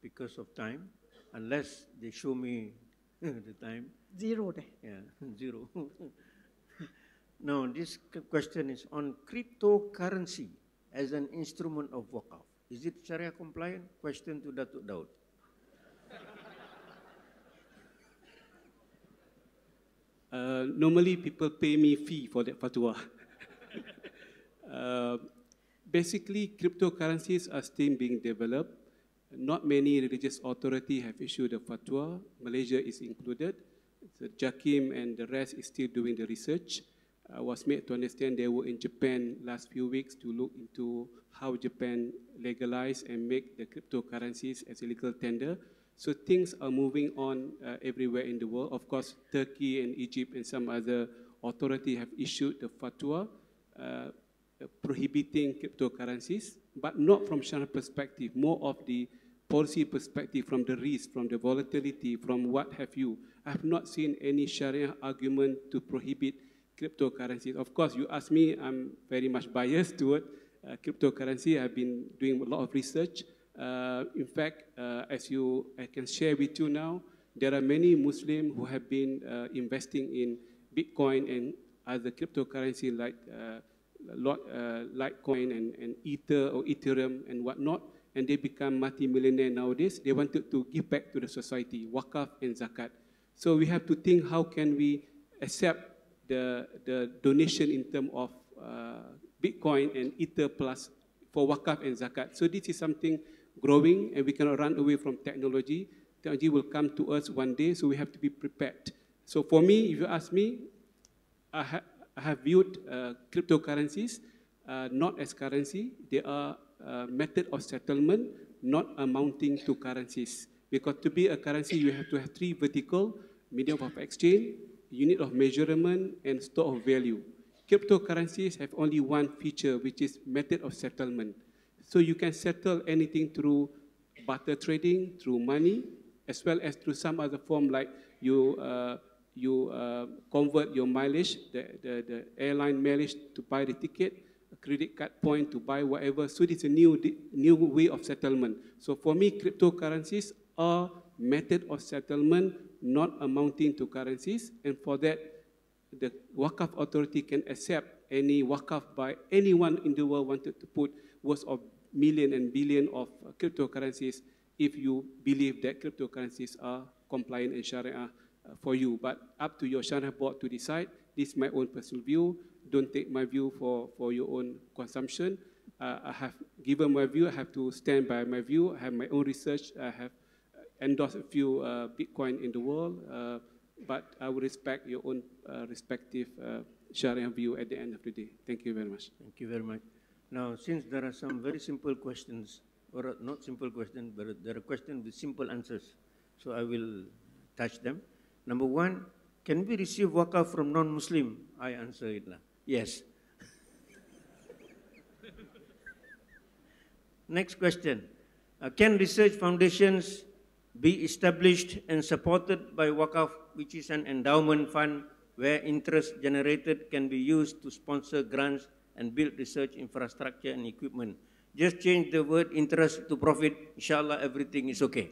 because of time, unless they show me the time. Zero there. Yeah, zero. Now, this question is on cryptocurrency as an instrument of WAQF. Is it Sharia compliant? Question to Datuk Daud. Normally, people pay me fee for that fatwa. Basically, cryptocurrencies are still being developed. Not many religious authorities have issued a fatwa. Malaysia is included. The JAKIM and the rest is still doing the research. I was made to understand they were in Japan last few weeks to look into how Japan legalized and make the cryptocurrencies as a legal tender. So things are moving on everywhere in the world. Of course, Turkey and Egypt and some other authorities have issued the fatwa prohibiting cryptocurrencies, but not from Sharia perspective, more of the policy perspective, from the risk, from the volatility, from what have you. I have not seen any Sharia argument to prohibit cryptocurrencies. Of course, you ask me, I'm very much biased toward cryptocurrency. I've been doing a lot of research. In fact, as I can share with you now, there are many Muslims who have been investing in Bitcoin and other cryptocurrency like Litecoin and Ether or Ethereum and whatnot, and they become multi-millionaire nowadays. They wanted to give back to the society, WAQF and Zakat. So we have to think, how can we accept the donation in terms of Bitcoin and Ether plus for WAQF and Zakat. So this is something growing, and we cannot run away from technology. Technology will come to us one day, so we have to be prepared. So for me, if you ask me, I have viewed cryptocurrencies not as currency. They are a method of settlement, not amounting to currencies. Because to be a currency, you have to have three vertical: medium of exchange, unit of measurement, and store of value. Cryptocurrencies have only one feature, which is method of settlement. So you can settle anything through barter trading, through money, as well as through some other form, like you convert your mileage, the airline mileage to buy the ticket, a credit card point to buy whatever. So it's a new way of settlement. So for me, cryptocurrencies are method of settlement, not amounting to currencies. And for that, the WAQF authority can accept any WAQF by anyone in the world wanted to put worth of million and billion of cryptocurrencies if you believe that cryptocurrencies are compliant in Sharia for you. But up to your Sharia board to decide. This is my own personal view. Don't take my view for your own consumption. I have given my view. I have to stand by my view. I have my own research. I have endorsed a few Bitcoin in the world. But I will respect your own respective Sharia view at the end of the day. Thank you very much. Thank you very much. Now, since there are some very simple questions, or not simple questions, but there are questions with simple answers, so I will touch them. Number one, can we receive WAQF from non-Muslim? I answer it now. Yes. Next question. Can research foundations be established and supported by WAQF, which is an endowment fund where interest generated can be used to sponsor grants and build research infrastructure and equipment? Just change the word interest to profit. Inshallah, everything is okay.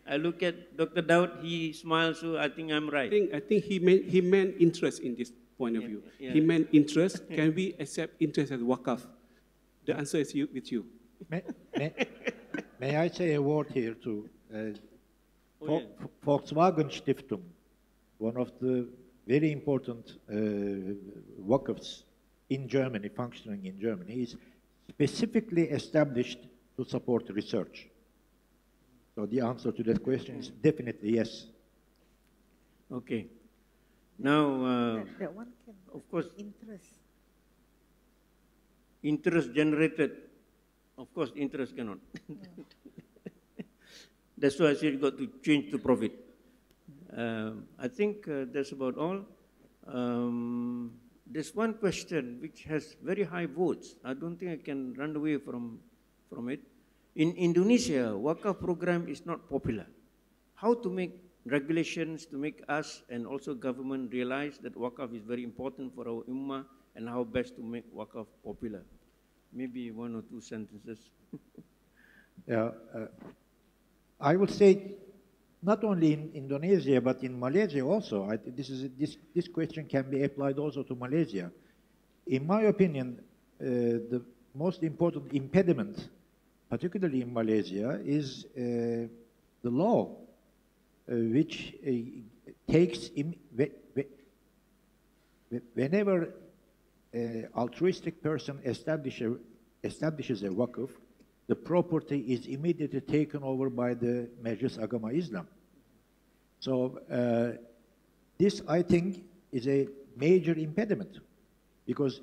I look at Dr. Daud, he smiles, so I think I'm right. I think he meant interest in this point of view. yeah. He meant interest. Can we accept interest as WAQF? The answer is with you. May I say a word here too? Oh, yeah. Volkswagen Stiftung, one of the very important WAQFs in Germany, functioning in Germany, is specifically established to support research. So the answer to that question is definitely yes. Okay. Now, That one can, of course, interest. generated, of course, interest cannot. That's why I said you got to change to profit. I think that's about all. There's one question which has very high votes. I don't think I can run away from it. In Indonesia, WAQF program is not popular. How to make regulations to make us and also government realize that WAQF is very important for our ummah and how best to make WAQF popular? Maybe one or two sentences. Yeah, I would say not only in Indonesia but in Malaysia also. This question can be applied also to Malaysia. In my opinion, the most important impediment, particularly in Malaysia, is the law, which takes whenever an altruistic person establishes a WAQF, the property is immediately taken over by the Majlis Agama Islam. So this, I think, is a major impediment, because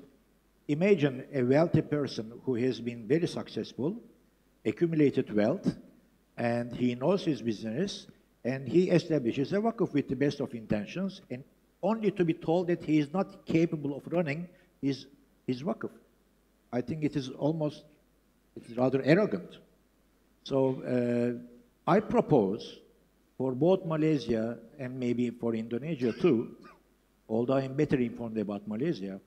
imagine a wealthy person who has been very successful, accumulated wealth, and he knows his business, and he establishes a WAQF with the best of intentions, and only to be told that he is not capable of running his WAQF. I think it is almost, it's rather arrogant. So I propose for both Malaysia and maybe for Indonesia too, although I'm better informed about Malaysia,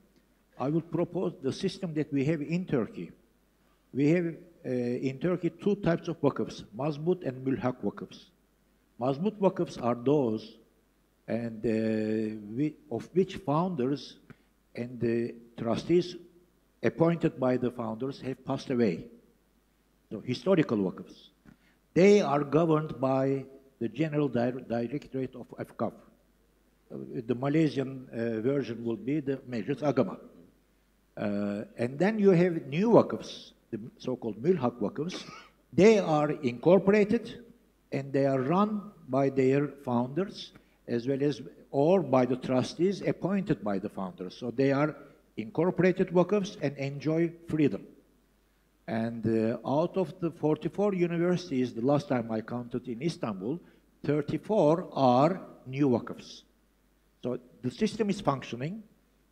I would propose the system that we have in Turkey. We have in Turkey two types of WAQFs, Mazbut and Mulhak WAQFs. Mazbut WAQFs are those and of which founders and the trustees appointed by the founders have passed away. So historical WAQFs. They are governed by the General Directorate of HEF. The Malaysian version will be the Majlis Agama. And then you have new WAQFs, the so-called Mulhak WAQFs. They are incorporated and they are run by their founders as well as or by the trustees appointed by the founders. So they are incorporated WAQFs and enjoy freedom. And out of the 44 universities, the last time I counted in Istanbul, 34 are new WAQFs. So the system is functioning,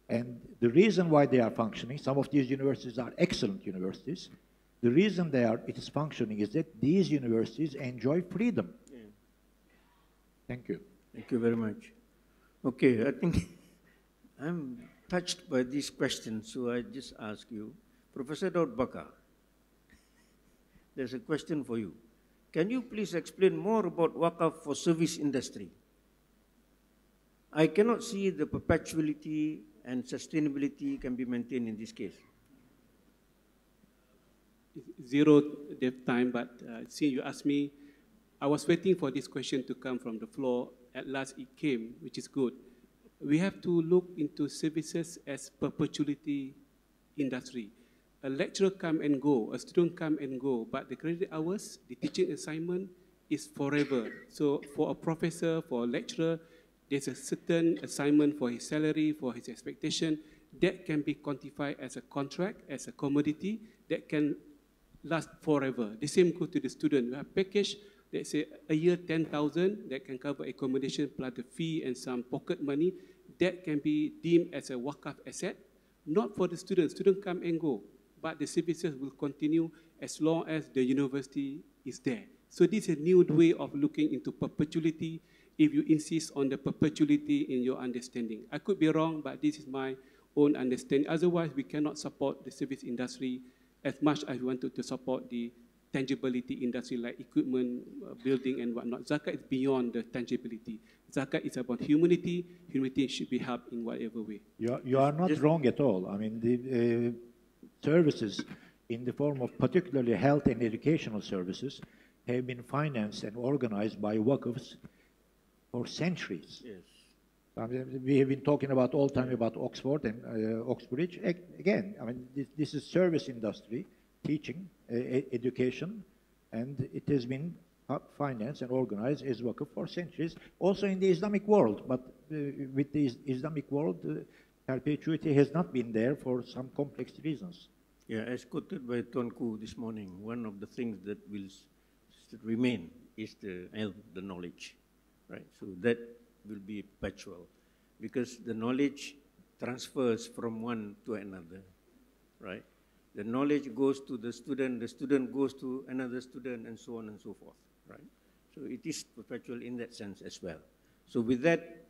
and the reason why they are functioning, some of these universities are excellent universities, the reason it is functioning is that these universities enjoy freedom. Yeah. Thank you. Thank you very much. Okay, I think I'm touched by these questions, so I just ask you, Professor Daud Bakar, there's a question for you. Can you please explain more about WAQF for service industry? I cannot see the perpetuality and sustainability can be maintained in this case. Zero time, but since you asked me, I was waiting for this question to come from the floor. At last it came, which is good. We have to look into services as perpetuity industry. A lecturer come and go, a student come and go, but the credit hours, the teaching assignment is forever. So for a professor, for a lecturer, there's a certain assignment for his salary, for his expectation, that can be quantified as a contract, as a commodity, that can last forever. The same goes to the student. We have package, let's say a year 10,000, that can cover accommodation plus the fee and some pocket money, that can be deemed as a WAQF asset, not for the student. Student come and go, but the services will continue as long as the university is there. So this is a new way of looking into perpetuity if you insist on the perpetuity in your understanding. I could be wrong, but this is my own understanding. Otherwise, we cannot support the service industry as much as we wanted to support the tangibility industry like equipment, building and whatnot. Zakat is beyond the tangibility. Zakat is about humanity. Humanity should be helped in whatever way. You are not wrong at all. I mean, the services in the form of particularly health and educational services have been financed and organized by WAQFs for centuries. Yes. I mean, we have been talking about all the time about Oxford and Oxbridge. Again, I mean, this is service industry, teaching, education, and it has been financed and organized as WAQF for centuries, also in the Islamic world. But with the Islamic world, perpetuity has not been there for some complex reasons. Yeah, as quoted by Tuanku this morning, one of the things that will remain is the knowledge, right? So that will be perpetual, because the knowledge transfers from one to another, right? The knowledge goes to the student goes to another student, and so on and so forth, right? So it is perpetual in that sense as well. So with that,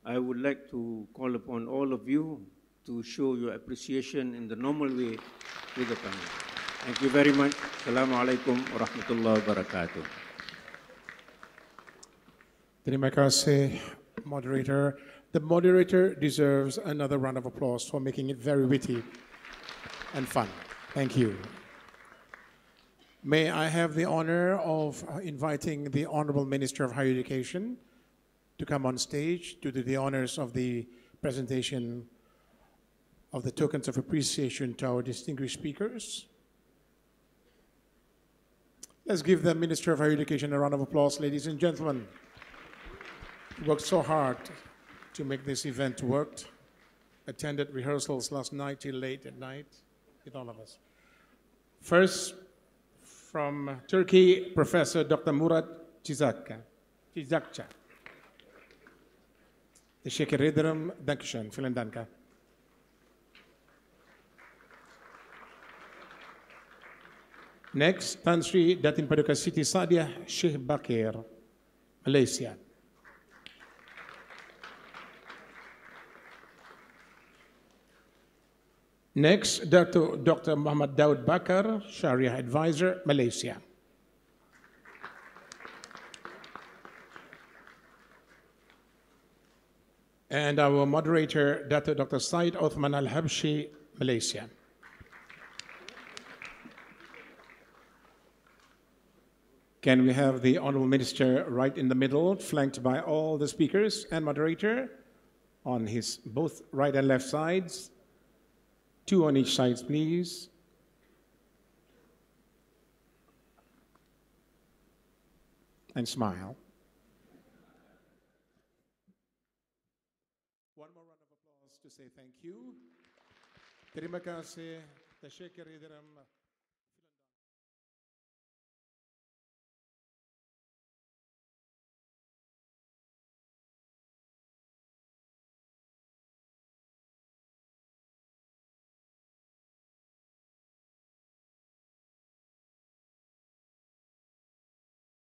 I would like to call upon all of you to show your appreciation in the normal way with the panel. Thank you very much. Assalamu alaikum wa rahmatullahi wa barakatuh. Terima kasih, moderator. The moderator deserves another round of applause for making it very witty and fun. Thank you. May I have the honor of inviting the Honorable Minister of Higher Education to come on stage to do the honors of the presentation of the tokens of appreciation to our distinguished speakers. Let's give the Minister of Higher Education a round of applause, ladies and gentlemen. He worked so hard to make this event work. Attended rehearsals last night till late at night with all of us. First, from Turkey, Professor Dr. Murat Çizakça. Teşekkür ederim. Dankeschön. Vielen Dank. Next, Tan Sri Datin Paduka Siti Sadiah, Sheikh Bakir, Malaysia. Next, Dr. Muhammad Daud Bakar, Sharia Advisor, Malaysia. And our moderator, Dr. Said Othman Al-Habshi, Malaysia. Can we have the Honorable Minister right in the middle, flanked by all the speakers and moderator on his both right and left sides? Two on each side, please. And smile. One more round of applause to say thank you. Terima kasih. Teşekkür ederim.